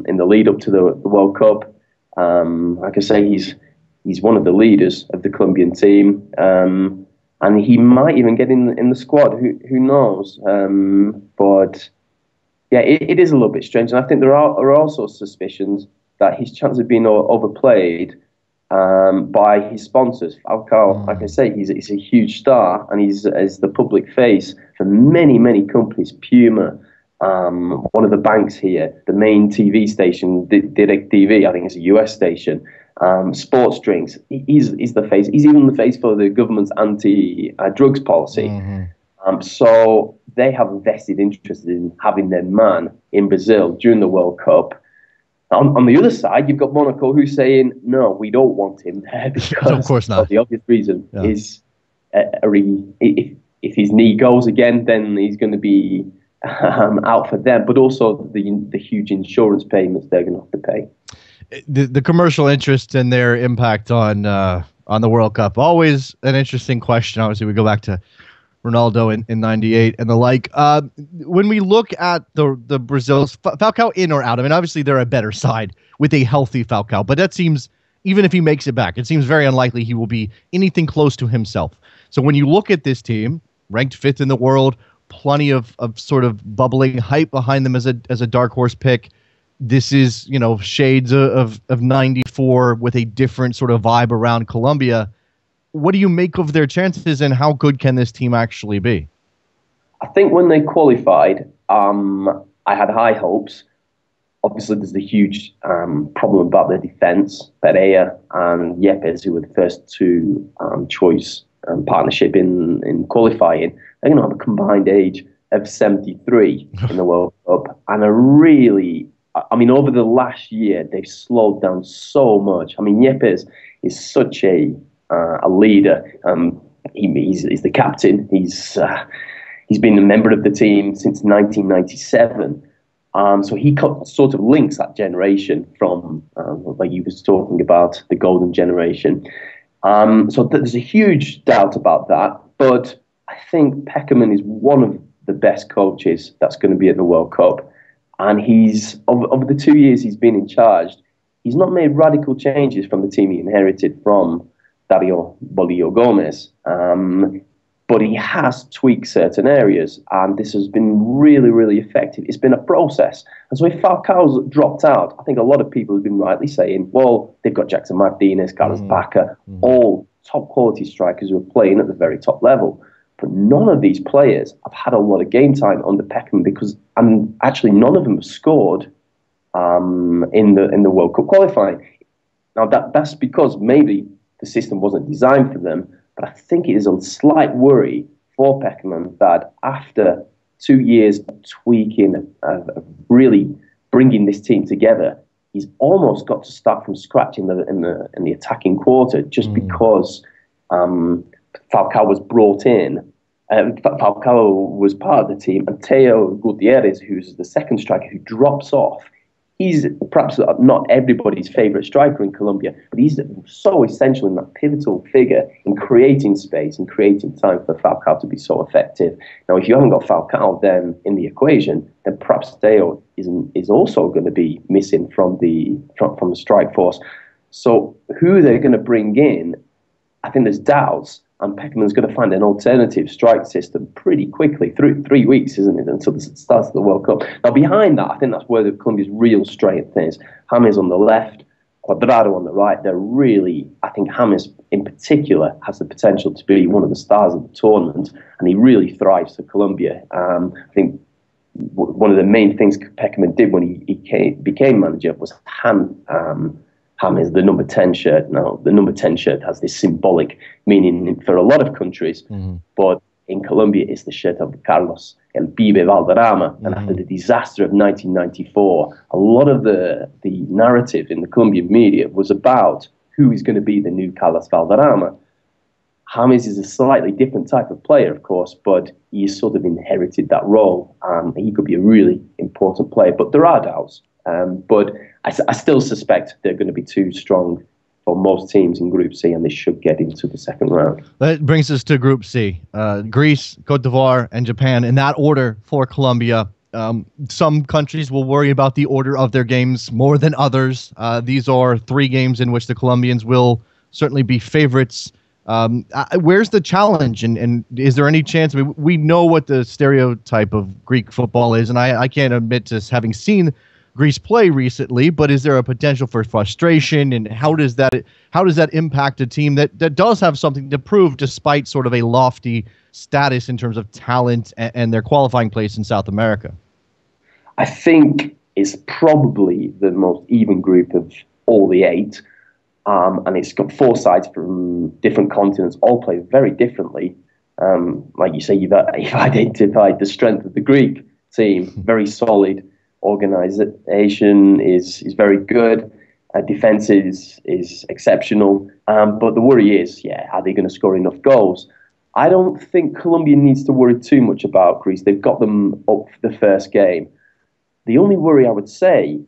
in the lead up to the World Cup. Like I say, he's one of the leaders of the Colombian team. And he might even get in the squad. Who knows? But yeah, it is a little bit strange. And I think there are also suspicions that his chances of being overplayed by his sponsors. Falcao, like I say, he's a huge star, and he's the public face for many companies. Puma, one of the banks here, the main TV station, Direct TV, I think it's a US station. Sports drinks. He's the face. He's even the face for the government's anti-drugs policy. So they have a vested interest in having their man in Brazil during the World Cup. On the other side, you've got Monaco who's saying, no, we don't want him there because of course not. The obvious reason is if his knee goes again, then he's going to be out for them, but also the huge insurance payments they're going to have to pay. The commercial interest and their impact on the World Cup, always an interesting question. Obviously, we go back to Ronaldo in 98 and the like. When we look at the Brazil's Falcao in or out, I mean, obviously they're a better side with a healthy Falcao, but that seems even if he makes it back, it seems very unlikely he will be anything close to himself. So when you look at this team, ranked 5th in the world, plenty of sort of bubbling hype behind them as a dark horse pick. This is, shades of 94 with a different sort of vibe around Colombia. What do you make of their chances, and how good can this team actually be? I think when they qualified, I had high hopes. Obviously, there's the huge problem about their defence. Pereira and Yepes, who were the first two choice partnership in qualifying, they're going to have a combined age of 73 in the World Cup. And over the last year, they've slowed down so much. Yepes is such a leader. He's the captain. He's been a member of the team since 1997. So he sort of links that generation from, like you was talking about, the golden generation. So there's a huge doubt about that. But I think Peckerman is one of the best coaches that's going to be at the World Cup. And he's, over the 2 years he's been in charge, he's not made radical changes from the team he inherited from Dario Bolillo Gomez. But he has tweaked certain areas, and this has been really, really effective. It's been a process. And so if Falcao's dropped out, I think a lot of people have been rightly saying, well, they've got Jackson Martinez, Carlos Bacca, all top quality strikers who are playing at the very top level. But none of these players have had a lot of game time under Peckham and actually none of them have scored in the World Cup qualifying. Now that's because maybe the system wasn't designed for them. But I think it is a slight worry for Peckerman that after 2 years of tweaking, of really bringing this team together, he's almost got to start from scratch in the attacking quarter just because Falcao was brought in. Falcao was part of the team, and Teo Gutierrez, who's the second striker who drops off, he's perhaps not everybody's favourite striker in Colombia, but he's so essential in that pivotal figure in creating space and creating time for Falcao to be so effective. Now, if you haven't got Falcao then in the equation, then perhaps Teo is also going to be missing from the strike force. So who they're going to bring in, I think there's doubts. And Peckerman's going to find an alternative strike system pretty quickly, through 3 weeks, isn't it, until the start of the World Cup. Now, behind that, I think that's where the Colombia's real strength is. James on the left, Cuadrado on the right. They're really, I think James in particular has the potential to be one of the stars of the tournament, and he really thrives for Colombia. I think one of the main things Peckerman did when he became manager was James, the number 10 shirt. Now, the number 10 shirt has this symbolic meaning for a lot of countries, but in Colombia, it's the shirt of Carlos El Pibe Valderrama. And after the disaster of 1994, a lot of the narrative in the Colombian media was about who is going to be the new Carlos Valderrama. James is a slightly different type of player, of course, but he sort of inherited that role. He could be a really important player, but there are doubts. But I still suspect they're going to be too strong for most teams in Group C, and they should get into the second round. That brings us to Group C. Greece, Cote d'Ivoire, and Japan in that order for Colombia. Some countries will worry about the order of their games more than others. These are 3 games in which the Colombians will certainly be favorites. Where's the challenge, and is there any chance? I mean, we know what the stereotype of Greek football is, and I can't admit to having seen Greece play recently, but is there a potential for frustration, and how does that impact a team that does have something to prove despite sort of a lofty status in terms of talent and their qualifying place in South America? I think it's probably the most even group of all the 8, and it's got 4 sides from different continents, all play very differently. Like you say, you've identified the strength of the Greek team, very solid. Organization is very good. Defense is exceptional. But the worry is, are they going to score enough goals? I don't think Colombia needs to worry too much about Greece. They've got them up for the first game. The only worry I would say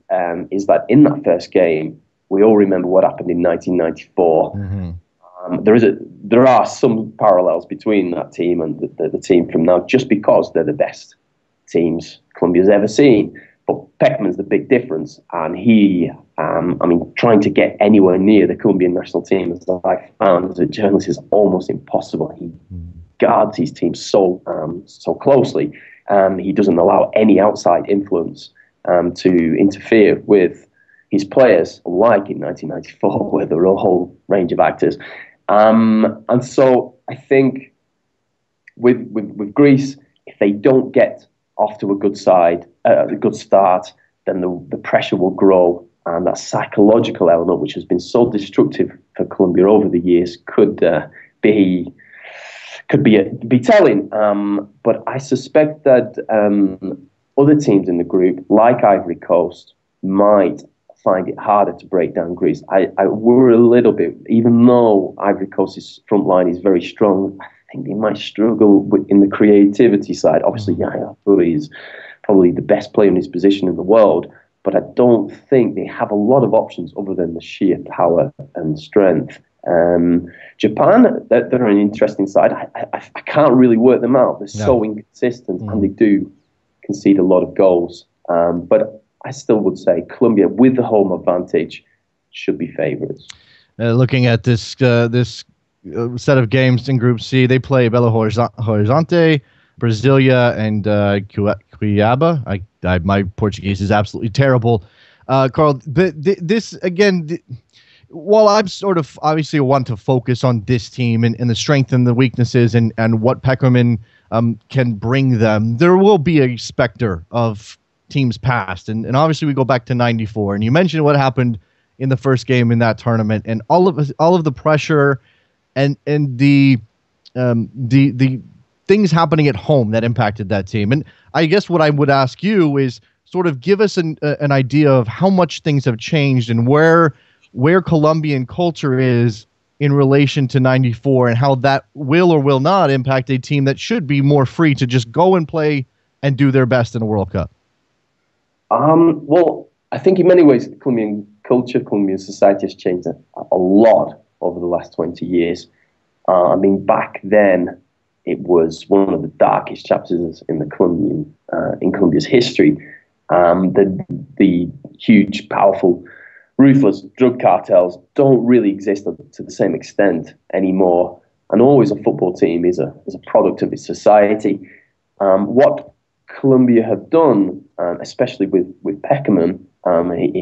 is that in that first game, we all remember what happened in 1994. There are some parallels between that team and the team from now, just because they're the best teams Colombia's ever seen. But Peckman's the big difference, and he, trying to get anywhere near the Colombian national team, as I found as a journalist, is almost impossible. He guards his team so closely. He doesn't allow any outside influence to interfere with his players, like in 1994, where there were a whole range of actors. And so I think with Greece, if they don't get off to a good start, then the pressure will grow, and that psychological element, which has been so destructive for Colombia over the years, could be telling. But I suspect that other teams in the group, like Ivory Coast, might find it harder to break down Greece. I worry a little bit, even though Ivory Coast's front line is very strong. I think they might struggle in the creativity side. Obviously, Yaya Toure is probably the best player in his position in the world, but I don't think they have a lot of options other than the sheer power and strength. Japan, they're an interesting side. I can't really work them out. They're so inconsistent, and they do concede a lot of goals. But I still would say Colombia, with the home advantage, should be favourites. Looking at this set of games in Group C, they play Belo Horizonte, Brasilia, and Cuiabá. My Portuguese is absolutely terrible. Carl, this again, while I'm sort of obviously want to focus on this team and the strength and the weaknesses and what Peckerman can bring them, there will be a specter of teams past. And obviously we go back to 94. And you mentioned what happened in the first game in that tournament, and all of the pressure and the things happening at home that impacted that team. And I guess what I would ask you is sort of give us an idea of how much things have changed and where Colombian culture is in relation to 94, and how that will or will not impact a team that should be more free to just go and play and do their best in a World Cup. Well, I think in many ways, Colombian culture, Colombian society has changed a lot over the last 20 years. Back then, it was one of the darkest chapters in Colombia's history. The huge, powerful, ruthless drug cartels don't really exist to the same extent anymore. And always a football team is a product of its society. What Colombia have done, especially with Peckerman,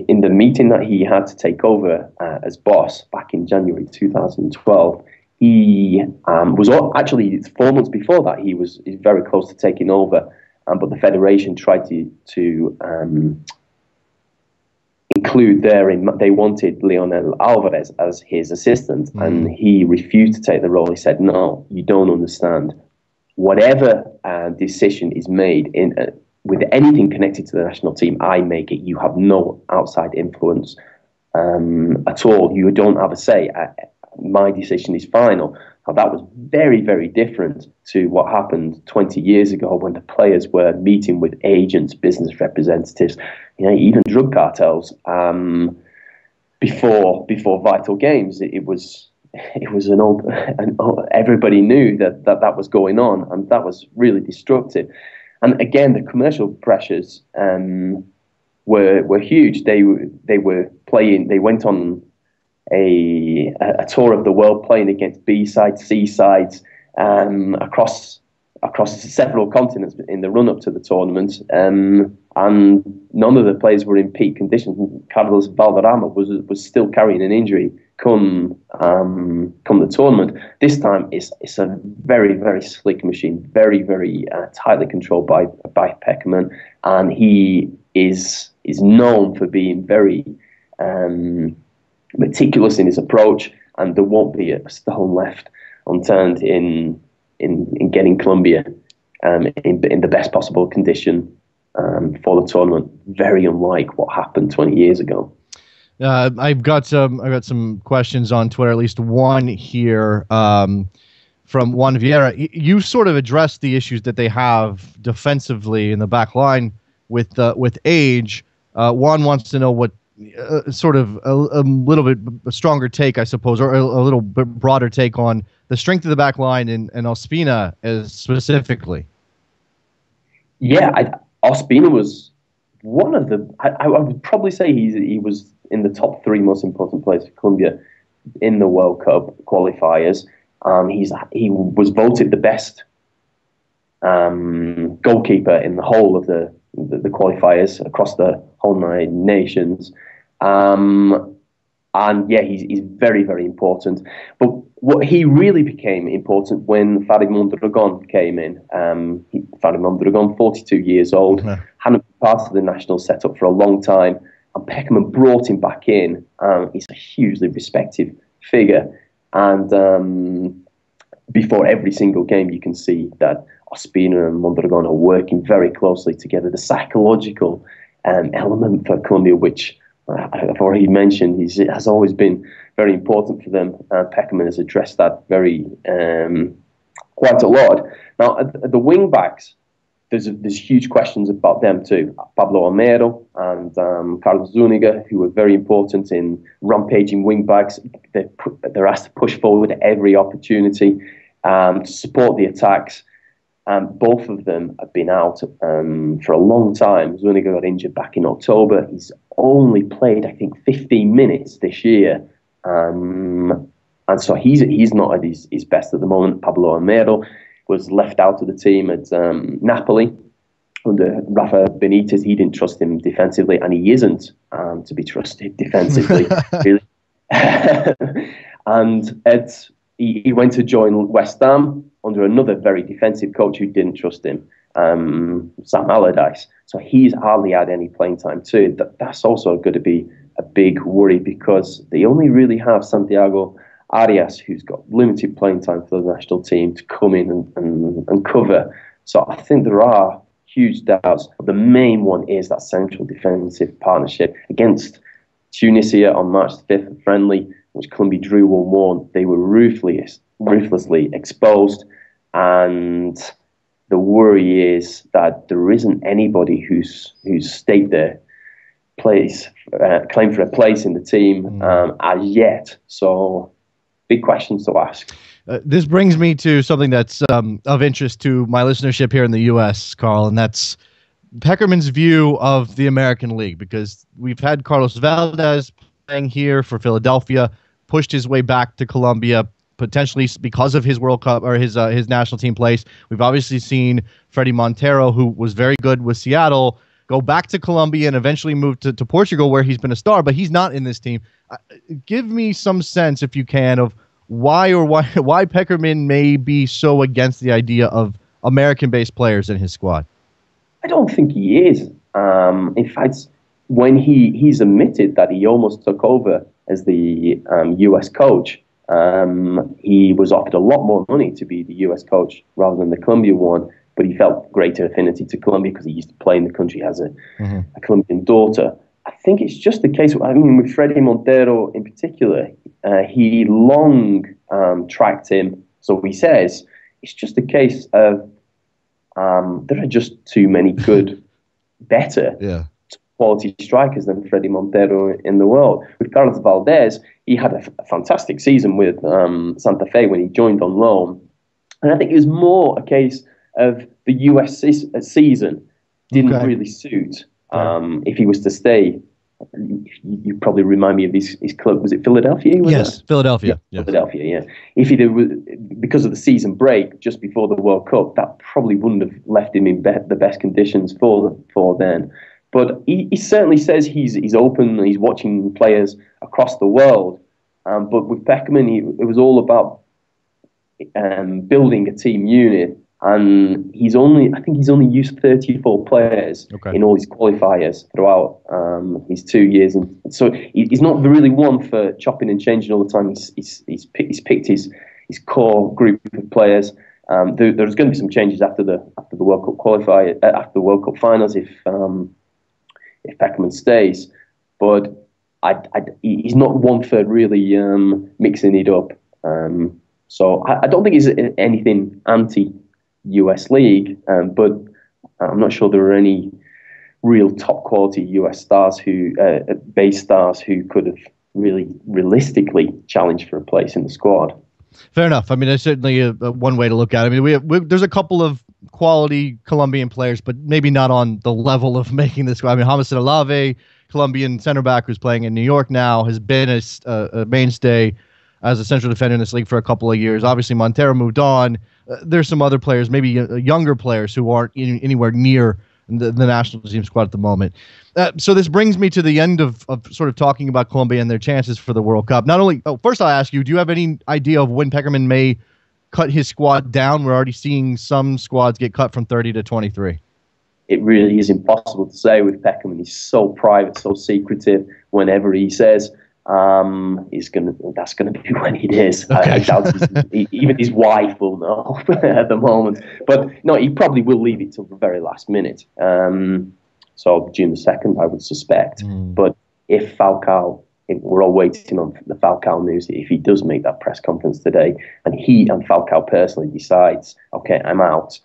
in the meeting that he had to take over as boss back in January 2012, he was actually 4 months before that he's very close to taking over, but the federation tried to include they wanted Leonel Alvarez as his assistant, and he refused to take the role. He said, "No, you don't understand. Whatever decision is made with anything connected to the national team, I make it. You have no outside influence at all. You don't have a say. My decision is final." Now, that was very, very different to what happened 20 years ago when the players were meeting with agents, business representatives, even drug cartels before vital games. It was everybody knew that was going on, and that was really destructive. And again, the commercial pressures were huge. They were playing. They went on a tour of the world, playing against B sides, C sides, across several continents in the run up to the tournament. And none of the players were in peak condition. Carlos Valderrama was still carrying an injury come the tournament. This time it's a very, very slick machine, very, very tightly controlled by Peckerman, and he is known for being very meticulous in his approach, and there won't be a stone left unturned in getting Colombia in the best possible condition for the tournament. Very unlike what happened 20 years ago. I've got some questions on Twitter, at least one here from Juan Vieira. You sort of addressed the issues that they have defensively in the back line with age. Juan wants to know what sort of a little bit a stronger take, I suppose, or a little bit broader take on the strength of the back line and Ospina specifically. Yeah, Ospina was I would probably say he was in the top 3 most important players for Colombia in the World Cup qualifiers. He was voted the best goalkeeper in the whole of the qualifiers across the whole 9 nations. And yeah, he's very, very important. But what he really became important when Farid Mondragon came in. Farid Mondragon, 42 years old, hadn't been part of the national setup for a long time, and Peckerman brought him back in. He's a hugely respected figure, and before every single game, you can see that Ospina and Mondragon are working very closely together. The psychological element for Colombia, which I've already mentioned, has always been very important for them. Peckerman has addressed that very quite a lot. Now, at the wing backs, there's huge questions about them too. Pablo Amero and Carlos Zuniga, who are very important in rampaging wing backs. They're asked to push forward every opportunity to support the attacks. Both of them have been out for a long time. Zuniga got injured back in October. He's only played, I think, 15 minutes this year. And so he's not at his best at the moment. Pablo Amero was left out of the team at Napoli under Rafa Benitez. He didn't trust him defensively, and he isn't to be trusted defensively, really. And he went to join West Ham under another very defensive coach who didn't trust him, Sam Allardyce. So he's hardly had any playing time too. That's also going to be a big worry, because they only really have Santiago Arias, who's got limited playing time for the national team, to come in and cover. So I think there are huge doubts. The main one is that central defensive partnership against Tunisia on March 5th, friendly, which Colombia drew 1-1. They were ruthlessly exposed, and the worry is that there isn't anybody who's staked their claim for a place in the team as yet. So big questions to ask. This brings me to something that's of interest to my listenership here in the U.S., Carl, and that's Peckerman's view of the American League, because we've had Carlos Valdez playing here for Philadelphia, pushed his way back to Colombia, potentially because of his World Cup or his national team place. We've obviously seen Freddie Montero, who was very good with Seattle, go back to Colombia and eventually move to Portugal, where he's been a star, but he's not in this team. Give me some sense, if you can, of why Peckerman may be so against the idea of American-based players in his squad. I don't think he is. In fact, when he's admitted that he almost took over as the U.S. coach, he was offered a lot more money to be the U.S. coach rather than the Colombia one, but he felt greater affinity to Colombia because he used to play in the country, has a Colombian daughter. I think it's just the case, with Freddie Montero in particular, he long tracked him. So he says it's just a case of there are just too many good, better quality strikers than Freddie Montero in the world. With Carlos Valdez, he had a fantastic season with Santa Fe when he joined on loan. And I think it was more a case of the US season didn't really suit. If he was to stay, you probably remind me of his club. Was it Philadelphia? Philadelphia. Yeah, Philadelphia, yeah. If he did, because of the season break just before the World Cup, that probably wouldn't have left him in the best conditions for then. But he certainly says he's open, he's watching players across the world. But with Peckerman, it was all about building a team unit. And I think he's only used 34 players in all his qualifiers throughout his 2 years. And so he's not really one for chopping and changing all the time. He's picked his core group of players. There's going to be some changes after the World Cup after the World Cup finals if Peckerman stays. But he's not one for really mixing it up. So I don't think he's anything anti-US League, but I'm not sure there are any real top quality US stars base stars who could have really realistically challenged for a place in the squad. Fair enough. I mean, that's certainly one way to look at it. I mean, there's a couple of quality Colombian players, but maybe not on the level of making this. I mean, Hamilton Alave, Colombian center back who's playing in New York now, has been a mainstay as a central defender in this league for a couple of years. Obviously, Montero moved on. There's some other players, maybe younger players who aren't anywhere near the national team squad at the moment. So this brings me to the end of sort of talking about Colombia and their chances for the World Cup. Not only, first I'll ask you, do you have any idea of when Peckerman may cut his squad down? We're already seeing some squads get cut from 30 to 23. It really is impossible to say with Peckerman. He's so private, so secretive. Whenever he says that's gonna be when it is. Okay. I doubt even his wife will know at the moment. But no, he probably will leave it till the very last minute. So June the 2nd, I would suspect. But if we're all waiting on the Falcao news, if he does make that press conference today, and he and Falcao personally decides, okay, I'm out,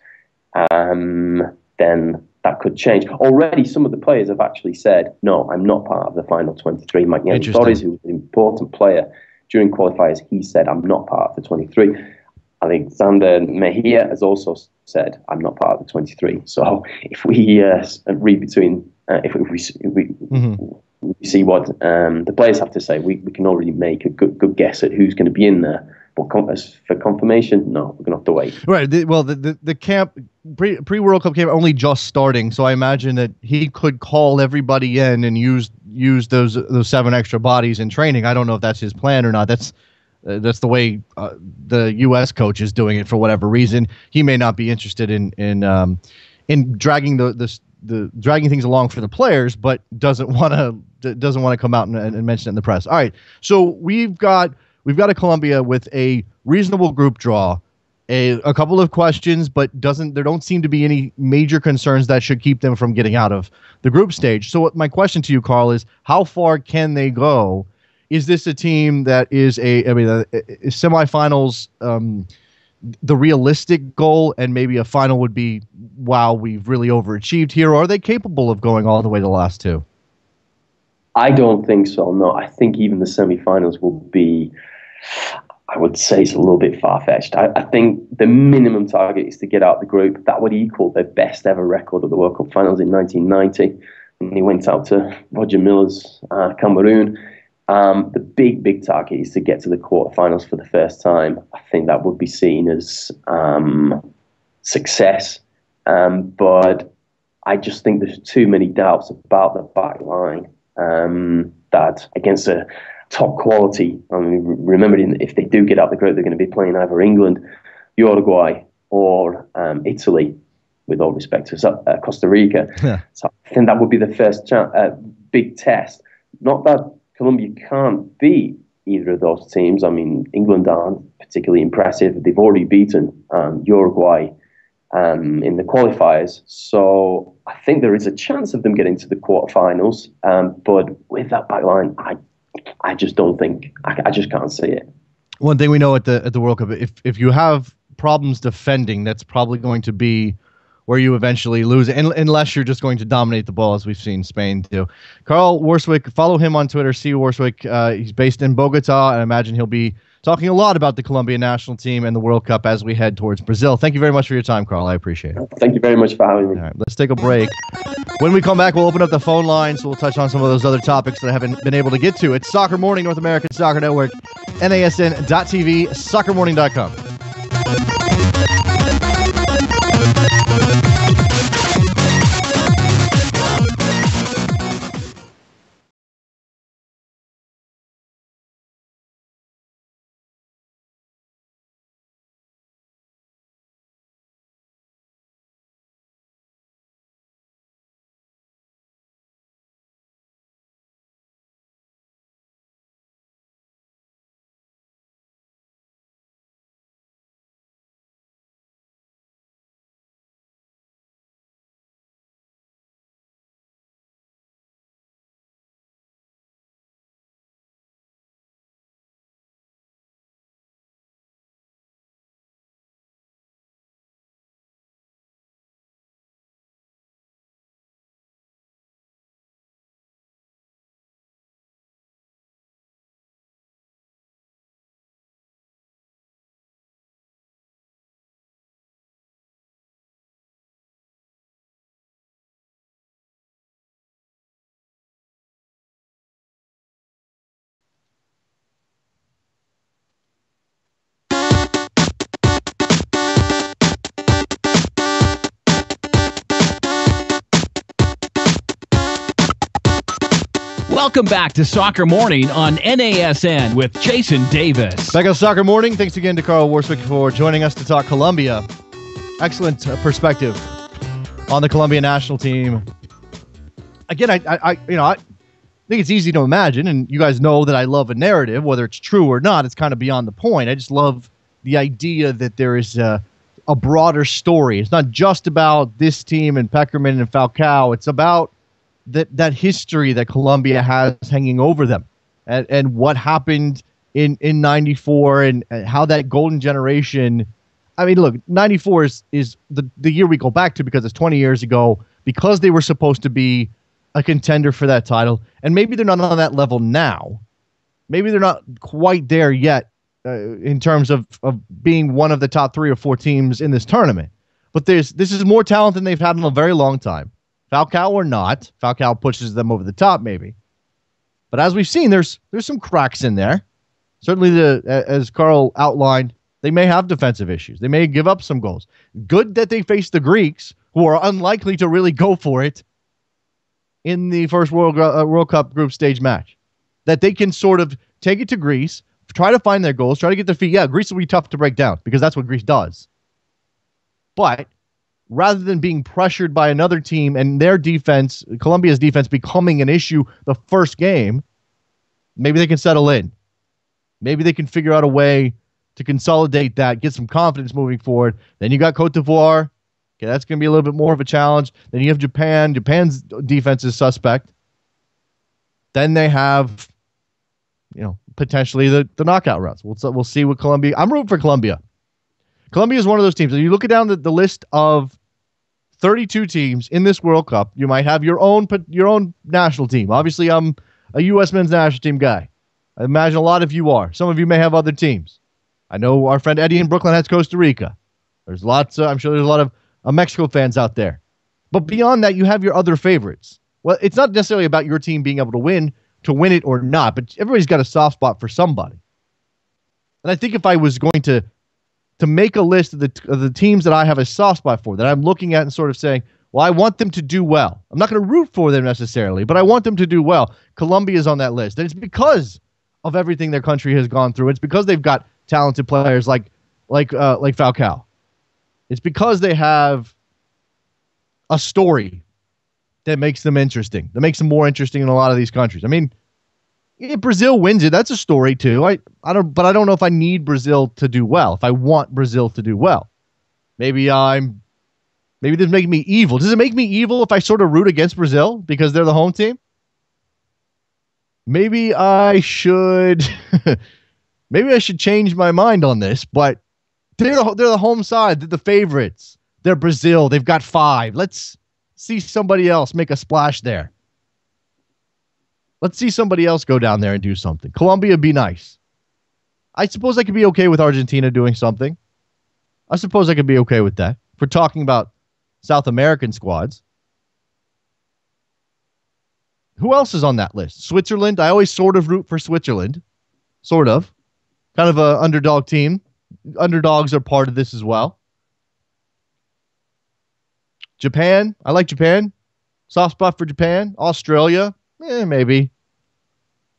then that could change. Already, some of the players have actually said, no, I'm not part of the final 23. Magnelli Torres, who was an important player during qualifiers, he said, I'm not part of the 23. Alexander Mejia has also said, I'm not part of the 23. So if we read between, if we see what the players have to say, we can already make a good guess at who's going to be in there. But as for confirmation, no, we're going to have to wait. Right. The camp, pre-World Cup camp only just starting, so I imagine that he could call everybody in and use those 7 extra bodies in training. I don't know if that's his plan or not. That's the way the U.S. coach is doing it for whatever reason. He may not be interested in dragging dragging things along for the players, but doesn't want to come out and mention it in the press. All right, so we've got a Colombia with a reasonable group draw, a couple of questions, but there don't seem to be any major concerns that should keep them from getting out of the group stage. So my question to you, Carl, is how far can they go? Is this a team that is semifinals the realistic goal, and maybe a final would be, wow, we've really overachieved here? Or are they capable of going all the way to the last 2? I don't think so, no. I think even the semi-finals will be, I would say it's a little bit far-fetched. I think the minimum target is to get out the group. That would equal their best ever record of the World Cup finals in 1990. And he went out to Roger Miller's Cameroon. The big target is to get to the quarterfinals for the first time. I think that would be seen as success. But I just think there's too many doubts about the back line. That against a top quality, I mean, remembering if they do get out the group, they're going to be playing either England, Uruguay, or Italy, with all respect to Costa Rica. Yeah. So I think that would be the first big test. Not that Colombia can't beat either of those teams. I mean, England aren't particularly impressive. They've already beaten Uruguay in the qualifiers. So I think there is a chance of them getting to the quarterfinals. But with that back line, I just don't think, I just can't see it. One thing we know at the World Cup, if you have problems defending, that's probably going to be where you eventually lose, unless you're just going to dominate the ball, as we've seen Spain do. Carl Warswick, follow him on Twitter, C. Warswick. He's based in Bogota, and I imagine he'll be talking a lot about the Colombian national team and the World Cup as we head towards Brazil. Thank you very much for your time, Carl. I appreciate it. Thank you very much for having me. All right, let's take a break. When we come back, we'll open up the phone lines. We'll touch on some of those other topics that I haven't been able to get to. It's Soccer Morning, North American Soccer Network, NASN.TV, soccermorning.com. Welcome back to Soccer Morning on NASN with Jason Davis. Back on Soccer Morning. Thanks again to Carl Warswick for joining us to talk Colombia. Excellent perspective on the Colombia national team. Again, I think it's easy to imagine, and you guys know that I love a narrative, whether it's true or not. It's kind of beyond the point. I just love the idea that there is a broader story. It's not just about this team and Peckerman and Falcao. It's about that history that Colombia has hanging over them, and what happened in 94 and how that golden generation. I mean, look, 94 is the year we go back to because it's 20 years ago, because they were supposed to be a contender for that title. And maybe they're not on that level now. Maybe they're not quite there yet in terms of being one of the top 3 or 4 teams in this tournament. But this is more talent than they've had in a very long time. Falcao or not, Falcao pushes them over the top maybe. But as we've seen, there's some cracks in there. Certainly, as Carl outlined, they may have defensive issues. They may give up some goals. Good that they face the Greeks, who are unlikely to really go for it in the first World Cup group stage match. That they can sort of take it to Greece, try to find their goals, try to get their feet. Yeah, Greece will be tough to break down because that's what Greece does. But rather than being pressured by another team and their defense, Colombia's defense, becoming an issue the first game, maybe they can settle in. Maybe they can figure out a way to consolidate that, get some confidence moving forward. Then you got Cote d'Ivoire. Okay, that's going to be a little bit more of a challenge. Then you have Japan. Japan's defense is suspect. Then they have, potentially the knockout rounds. We'll see what Colombia. I'm rooting for Colombia. Colombia is one of those teams. If you look down the list of 32 teams in this World Cup, you might have your own national team. Obviously, I'm a U.S. men's national team guy. I imagine a lot of you are. Some of you may have other teams. I know our friend Eddie in Brooklyn has Costa Rica. There's lots. I'm sure there's a lot of Mexico fans out there. But beyond that, you have your other favorites. Well, it's not necessarily about your team being able to win it or not, but everybody's got a soft spot for somebody. And I think if I was going to make a list of the teams that I have a soft spot for, that I'm looking at and sort of saying, well, I want them to do well. I'm not going to root for them necessarily, but I want them to do well. Colombia is on that list. And it's because of everything their country has gone through. It's because they've got talented players like Falcao. It's because they have a story that makes them interesting, that makes them more interesting in a lot of these countries. I mean, if Brazil wins it, that's a story too. I don't know if I need Brazil to do well. If I want Brazil to do well, maybe this makes me evil. Does it make me evil if I sort of root against Brazil because they're the home team? Maybe I should. Maybe I should change my mind on this. But they're the home side. They're the favorites. They're Brazil. They've got 5. Let's see somebody else make a splash there. Let's see somebody else go down there and do something. Colombia would be nice. I suppose I could be okay with Argentina doing something. I suppose I could be okay with that. If we're talking about South American squads. Who else is on that list? Switzerland. I always sort of root for Switzerland. Sort of. Kind of an underdog team. Underdogs are part of this as well. Japan. I like Japan. Soft spot for Japan. Australia. Maybe.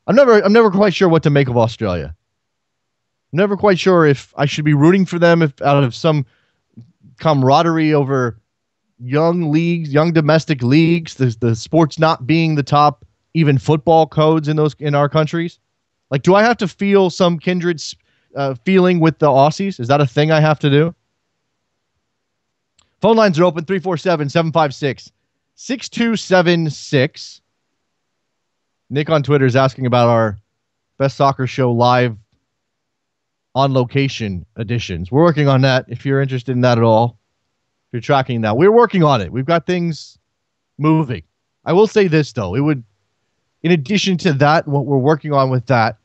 I'm never quite sure what to make of Australia. I'm never quite sure if I should be rooting for them out of some camaraderie over young leagues, young domestic leagues, the sports not being the top even football codes in our countries. Like, do I have to feel some kindred feeling with the Aussies? Is that a thing I have to do? Phone lines are open, 347-756-6276. Nick on Twitter is asking about our Best Soccer Show live on location editions. We're working on that. If you're interested in that at all, if you're tracking that, we're working on it. We've got things moving. I will say this, though. In addition to that, what we're working on with that,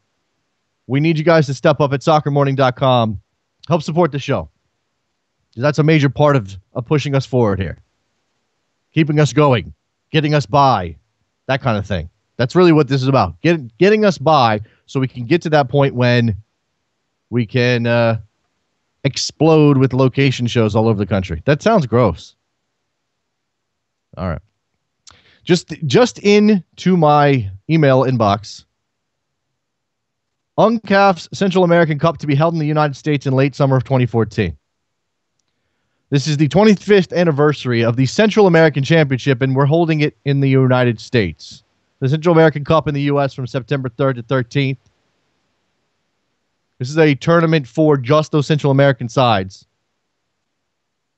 we need you guys to step up at soccermorning.com. Help support the show. That's a major part of pushing us forward here. Keeping us going. Getting us by. That kind of thing. That's really what this is about. Getting us by so we can get to that point when we can explode with location shows all over the country. That sounds gross. All right. Just into my email inbox. UNCAF's Central American Cup to be held in the United States in late summer of 2014. This is the 25th anniversary of the Central American Championship, and we're holding it in the United States. The Central American Cup in the U.S. from September 3rd to 13th. This is a tournament for just those Central American sides.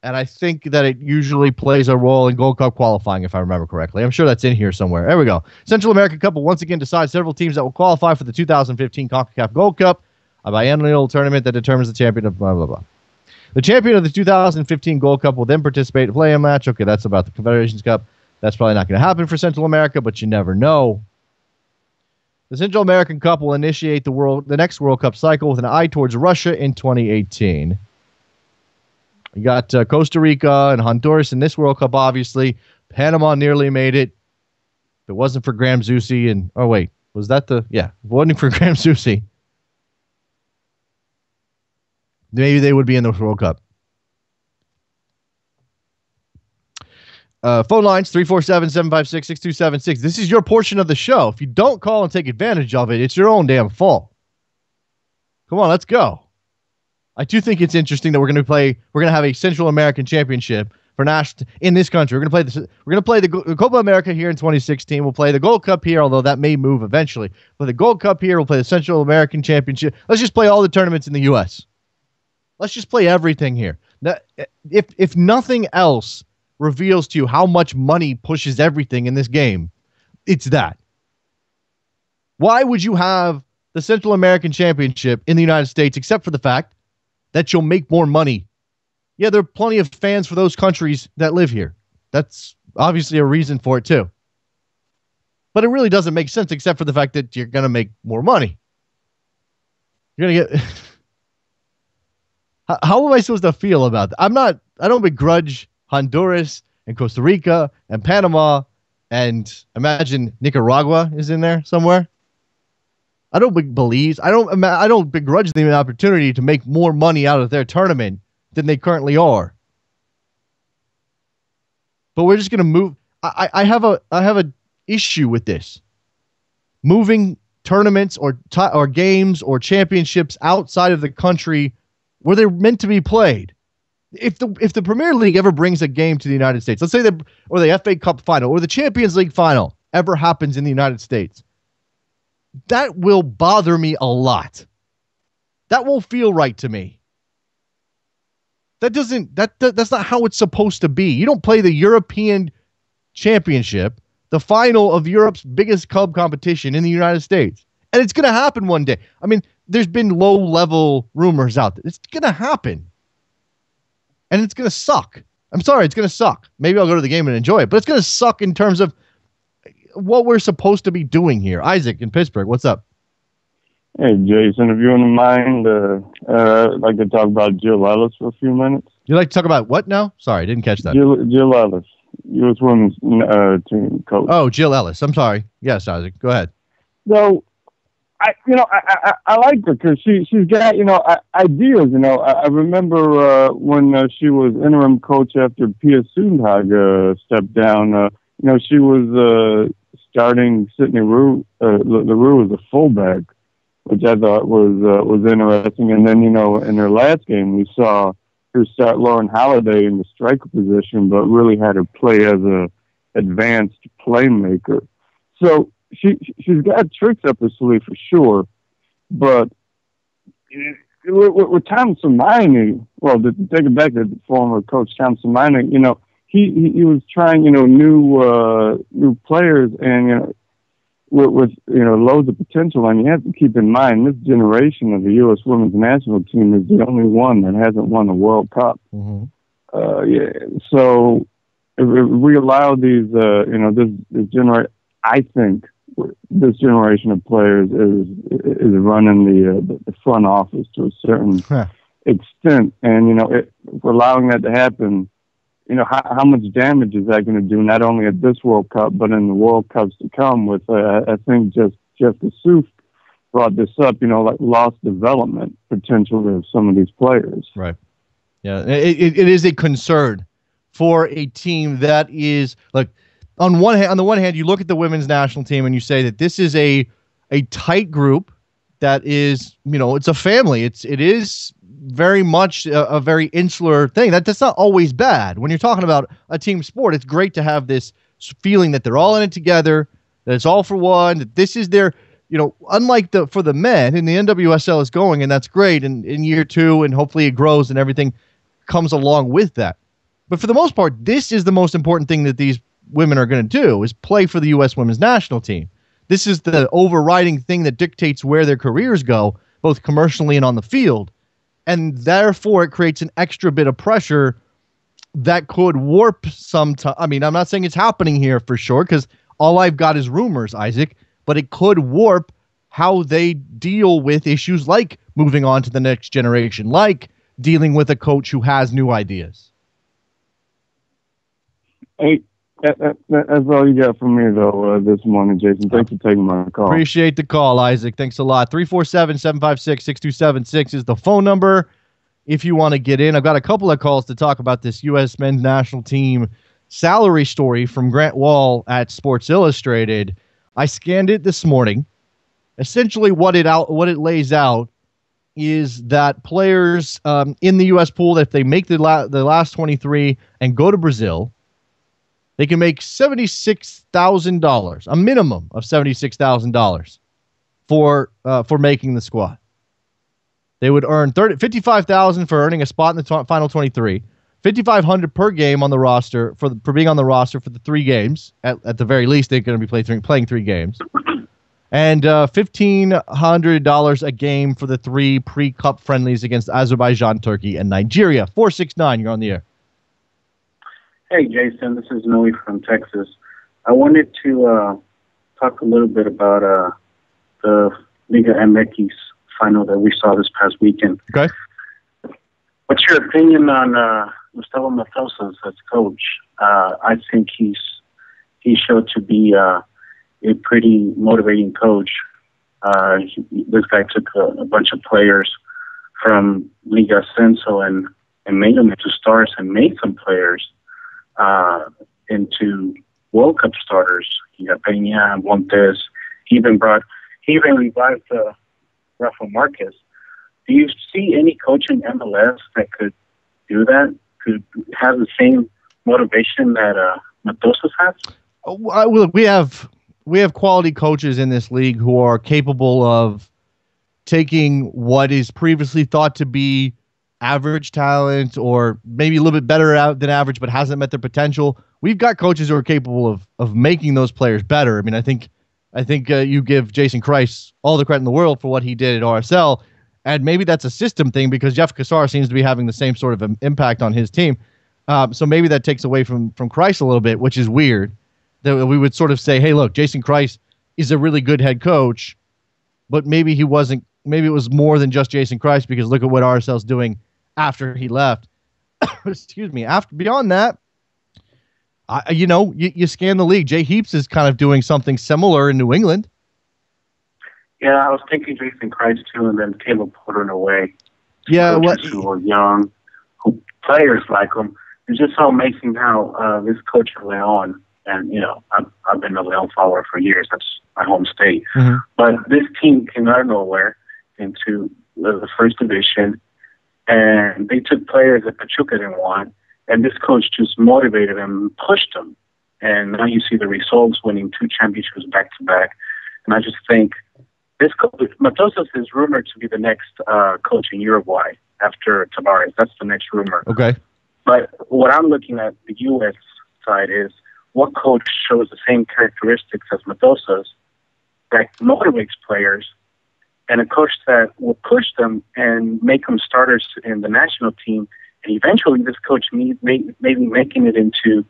And I think that it usually plays a role in Gold Cup qualifying, if I remember correctly. I'm sure that's in here somewhere. There we go. Central American Cup will once again decide several teams that will qualify for the 2015 CONCACAF Gold Cup, a biennial tournament that determines the champion of blah, blah, blah. The champion of the 2015 Gold Cup will then participate in a play-in match. Okay, that's about the Confederations Cup. That's probably not going to happen for Central America, but you never know. The Central American Cup will initiate the next World Cup cycle with an eye towards Russia in 2018. You got Costa Rica and Honduras in this World Cup, obviously. Panama nearly made it. If it wasn't for Graham Zusi and... Oh, wait. Was that the... Yeah. If it wasn't for Graham Zusi, maybe they would be in the World Cup. Phone lines, 347-756-6276. This is your portion of the show. If you don't call and take advantage of it, it's your own damn fault. Come on, let's go. I do think it's interesting that we're going to have a Central American Championship for in this country. We're going to play the Copa America here in 2016. We'll play the Gold Cup here, although that may move eventually. But the Gold Cup here, we'll play the Central American Championship. Let's just play all the tournaments in the U.S. Let's just play everything here. Now, if nothing else reveals to you how much money pushes everything in this game, it's that. Why would you have the Central American Championship in the United States except for the fact that you'll make more money? Yeah, there are plenty of fans for those countries that live here. That's obviously a reason for it too. But it really doesn't make sense except for the fact that you're going to make more money. You're going to get... How am I supposed to feel about that? I don't begrudge Honduras and Costa Rica and Panama, and imagine Nicaragua is in there somewhere. I don't begrudge them the opportunity to make more money out of their tournament than they currently are. But we're just going to move. I have a issue with this. Moving tournaments or games or championships outside of the country where they're meant to be played. If the Premier League ever brings a game to the United States, let's say or the FA Cup final or the Champions League final ever happens in the United States, that will bother me a lot. That won't feel right to me. That's not how it's supposed to be. You don't play the European Championship, the final of Europe's biggest club competition, in the United States. And it's going to happen one day. I mean, there's been low-level rumors out there. It's going to happen. And it's going to suck. I'm sorry, it's going to suck. Maybe I'll go to the game and enjoy it, but it's going to suck in terms of what we're supposed to be doing here. Isaac in Pittsburgh, what's up? Hey, Jason, if you don't mind, I'd like to talk about Jill Ellis for a few minutes. You'd like to talk about what now? Sorry, I didn't catch that. Jill Ellis, U.S. women's team coach. Oh, Jill Ellis. I'm sorry. Yes, Isaac, go ahead. So, I like her because she's got, ideas. I remember when she was interim coach after Pia Sundhage stepped down, she was starting Sydney LaRue as a fullback, which I thought was interesting. And then, in her last game, we saw her start Lauren Halliday in the striker position, but really had her play as a advanced playmaker. So she's got tricks up her sleeve for sure, but with Tom Samaini, well, to take it back to the former coach Tom Samaini, he was trying, new players and, with loads of potential. And you have to keep in mind, this generation of the U.S. women's national team is the only one that hasn't won a World Cup. Mm-hmm. So if we allow these, this generation, I think this generation of players is running the front office to a certain extent. And, if we're allowing that to happen, how much damage is that going to do, not only at this World Cup, but in the World Cups to come with, I think just Jeff Kassouf brought this up, like lost development potential of some of these players. Right. Yeah. It is a concern for a team that is, look, on the one hand, you look at the women's national team and you say that this is a tight group that is, it's a family. It is very much a very insular thing. That's not always bad. When you're talking about a team sport, it's great to have this feeling that they're all in it together, that it's all for one, that this is their, unlike for the men, and the NWSL is going, and that's great, and in year 2, and hopefully it grows and everything comes along with that. But for the most part, this is the most important thing that these women are going to do, is play for the U.S. women's national team. This is the overriding thing that dictates where their careers go, both commercially and on the field. And therefore, it creates an extra bit of pressure that could warp some. I'm not saying it's happening here for sure, because all I've got is rumors, Isaac, but it could warp how they deal with issues like moving on to the next generation, like dealing with a coach who has new ideas. Hey, that's all you got from me, though, this morning, Jason. Thanks for taking my call. Appreciate the call, Isaac. Thanks a lot. 347-756-6276 is the phone number if you want to get in. I've got a couple of calls to talk about this U.S. men's national team salary story from Grant Wall at Sports Illustrated. I scanned it this morning. Essentially, what it lays out is that players in the U.S. pool, that if they make the last 23 and go to Brazil, they can make $76,000, a minimum of $76,000 for making the squad. They would earn $55,000 for earning a spot in the final 23, $5,500 per game on the roster for being on the roster for the 3 games. At the very least, they're going to be playing 3 games, and $1,500 a game for the 3 pre-cup friendlies against Azerbaijan, Turkey, and Nigeria. 469, you're on the air. Hey, Jason, this is Noe from Texas. I wanted to talk a little bit about the Liga MX final that we saw this past weekend. Okay. What's your opinion on Gustavo Matosas as coach? I think he showed to be a pretty motivating coach. This guy took a bunch of players from Liga Ascenso and made them into stars, and made some players into World Cup starters. He got Peña, Montes. He even revived Rafa Marquez. Do you see any coach in MLS that could do that? Could have the same motivation that Matosas has? We have quality coaches in this league who are capable of taking what is previously thought to be average talent, or maybe a little bit better than average, but hasn't met their potential. We've got coaches who are capable of making those players better. I mean, I think you give Jason Kreis all the credit in the world for what he did at RSL, and maybe that's a system thing because Jeff Cassar seems to be having the same sort of impact on his team. So maybe that takes away from Kreis a little bit, which is weird. That we would sort of say, hey, look, Jason Kreis is a really good head coach, but maybe he wasn't. Maybe it was more than just Jason Kreis, because look at what RSL's doing after he left. Excuse me. Beyond that, you scan the league. Jay Heaps is kind of doing something similar in New England. Yeah, I was thinking Jason Kreis too, and then Caleb Porter in a way. Yeah, who are young, who players like him. It's just so amazing how this coach at Leon, and I've been a Leon follower for years. That's my home state. Mm-hmm. But this team came out of nowhere into the first division. And they took players that Pachuca didn't want, and this coach just motivated them and pushed them. And now you see the results, winning 2 championships back-to-back. And I just think this coach, Matosas, is rumored to be the next coach in Uruguay after Tavares. That's the next rumor. Okay. But what I'm looking at the U.S. side is what coach shows the same characteristics as Matosas that motivates players, and a coach that will push them and make them starters in the national team. And eventually this coach maybe making it into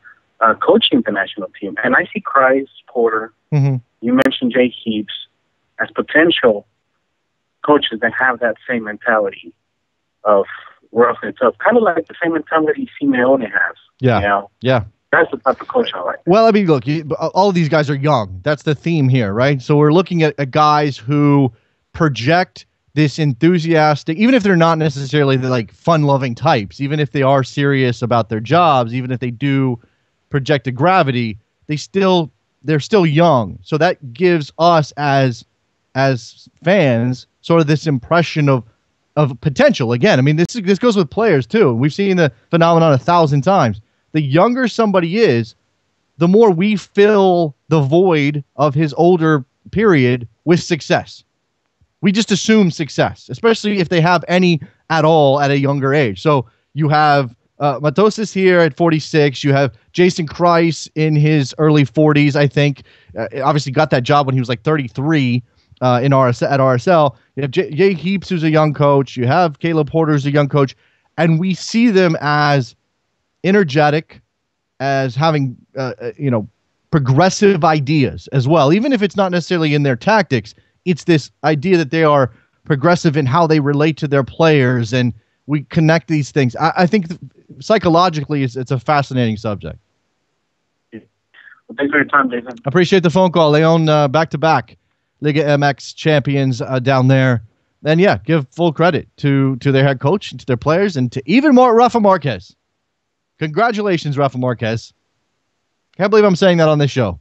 coaching the national team. And I see Kreis, Porter, mm-hmm. You mentioned Jay Heaps as potential coaches that have that same mentality of rough and tough, kind of like the same mentality Simeone has. Yeah. Yeah. That's the type of coach I like. Well, I mean, look, all of these guys are young. That's the theme here, right? So we're looking at guys who project this enthusiastic, even if they're not necessarily the like fun-loving types, even if they are serious about their jobs, even if they do project a gravity, they're still young. So that gives us as fans sort of this impression of potential. Again, I mean, this goes with players too. We've seen the phenomenon 1,000 times. The younger somebody is, the more we fill the void of his older period with success. We just assume success, especially if they have any at all at a younger age. So you have Matosis here at 46. You have Jason Kreis in his early 40s, I think. Obviously got that job when he was like 33 at RSL. You have Jay Heaps, who's a young coach. You have Caleb Porter, who's a young coach. And we see them as energetic, as having, progressive ideas as well. Even if it's not necessarily in their tactics, it's this idea that they are progressive in how they relate to their players, and we connect these things. I think psychologically it's a fascinating subject. Well, thanks for your time, Jason. Appreciate the phone call, Leon. Back-to-back Liga MX champions down there. And yeah, give full credit to their head coach, and to their players, and to even more Rafa Marquez. Congratulations, Rafa Marquez. Can't believe I'm saying that on this show.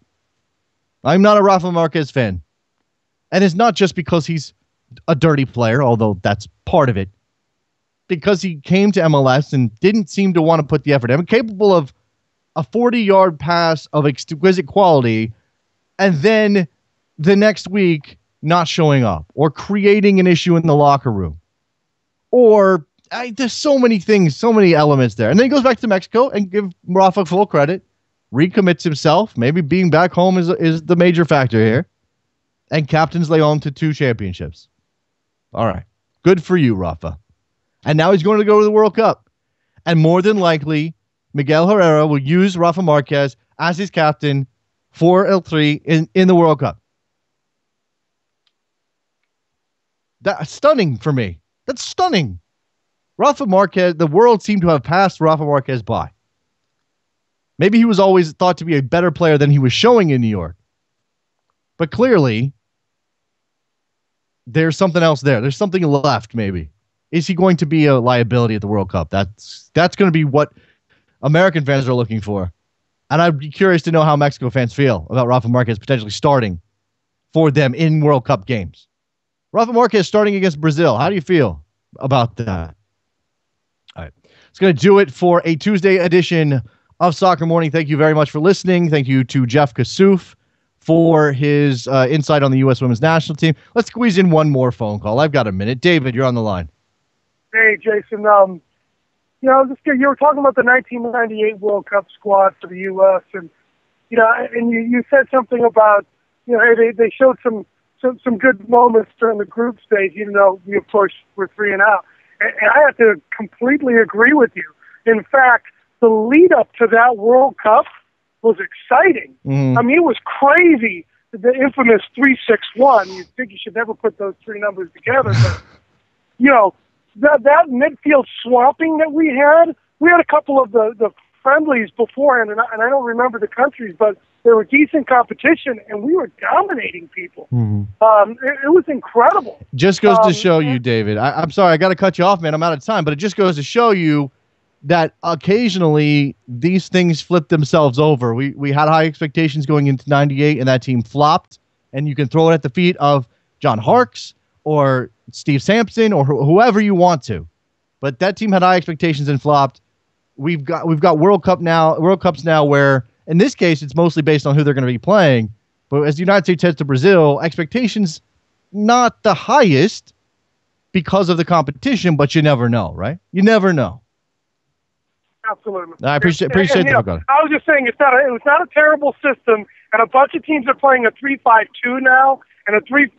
I'm not a Rafa Marquez fan. And it's not just because he's a dirty player, although that's part of it. Because he came to MLS and didn't seem to want to put the effort in. Capable of a 40-yard pass of exquisite quality, and then the next week not showing up, or creating an issue in the locker room. Or there's so many things, so many elements there. And then he goes back to Mexico, and give Rafa full credit. Recommits himself. Maybe being back home is the major factor here. And captains Leon to 2 championships. All right. Good for you, Rafa. And now he's going to go to the World Cup. And more than likely, Miguel Herrera will use Rafa Marquez as his captain for El Tri in the World Cup. That's stunning for me. That's stunning. Rafa Marquez, the world seemed to have passed Rafa Marquez by. Maybe he was always thought to be a better player than he was showing in New York. But clearly, there's something else there. There's something left, maybe. Is he going to be a liability at the World Cup? That's going to be what American fans are looking for. And I'd be curious to know how Mexico fans feel about Rafa Marquez potentially starting for them in World Cup games. Rafa Marquez starting against Brazil. How do you feel about that? All right. It's going to do it for a Tuesday edition of Soccer Morning. Thank you very much for listening. Thank you to Jeff Kassouf for his insight on the U.S. women's national team. Let's squeeze in one more phone call. I've got a minute. David, you're on the line. Hey, Jason. You were talking about the 1998 World Cup squad for the U.S. and you said something about hey, they showed some good moments during the group stage, even though we of course were 3-0. And I have to completely agree with you. In fact, the lead up to that World Cup was exciting. I mean, it was crazy. The infamous 3-6-1. You'd think you should never put those 3 numbers together, but that midfield swamping that we had a couple of the friendlies beforehand, and I don't remember the countries, but they were decent competition, and we were dominating people. It was incredible. Just goes to show you, David. I'm sorry, I got to cut you off, man. I'm out of time, but it just goes to show you that occasionally these things flip themselves over. We had high expectations going into 98, and that team flopped, and you can throw it at the feet of John Harkes or Steve Sampson or whoever you want to. But that team had high expectations and flopped. We've got World Cups now where, in this case, it's mostly based on who they're going to be playing. But as the United States heads to Brazil, expectations not the highest because of the competition, but you never know, right? You never know. Absolutely. I appreciate that. I was just saying it was not a terrible system, and a bunch of teams are playing a 3-5-2 now, and a 3-5-2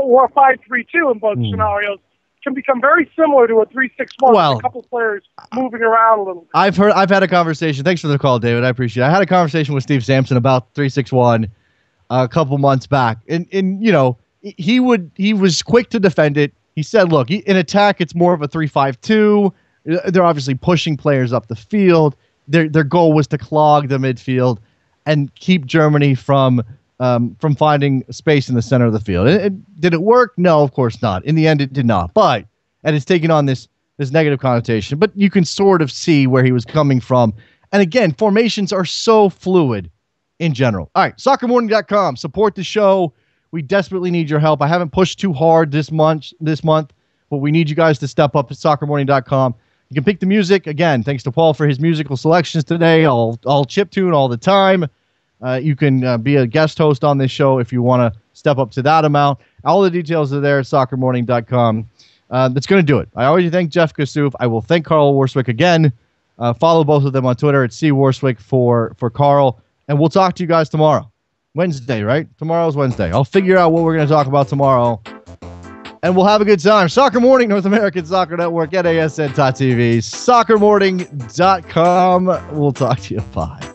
or a 5-3-2 in both scenarios can become very similar to a 3-6-1 with a couple players moving around a little bit. I've had a conversation. Thanks for the call, David. I appreciate it. I had a conversation with Steve Sampson about 3-6-1 a couple months back, and he was quick to defend it. He said, "Look, in attack, it's more of a 3-5-2. They're obviously pushing players up the field. Their goal was to clog the midfield and keep Germany from finding space in the center of the field." Did it work? No, of course not. In the end, it did not. And it's taken on this negative connotation. But you can sort of see where he was coming from. And again, formations are so fluid in general. All right, soccermorning.com. Support the show. We desperately need your help. I haven't pushed too hard this month, but we need you guys to step up at soccermorning.com. You can pick the music. Again, thanks to Paul for his musical selections today. All chiptune all the time. You can be a guest host on this show if you want to step up to that amount. All the details are there at soccermorning.com. That's going to do it. I already thank Jeff Kassouf. I will thank Carl Warswick again. Follow both of them on Twitter at cwarswick for Carl. And we'll talk to you guys tomorrow. Wednesday, right? Tomorrow's Wednesday. I'll figure out what we're going to talk about tomorrow. And we'll have a good time. Soccer Morning, North American Soccer Network, NASN.TV, soccermorning.com. We'll talk to you. Bye.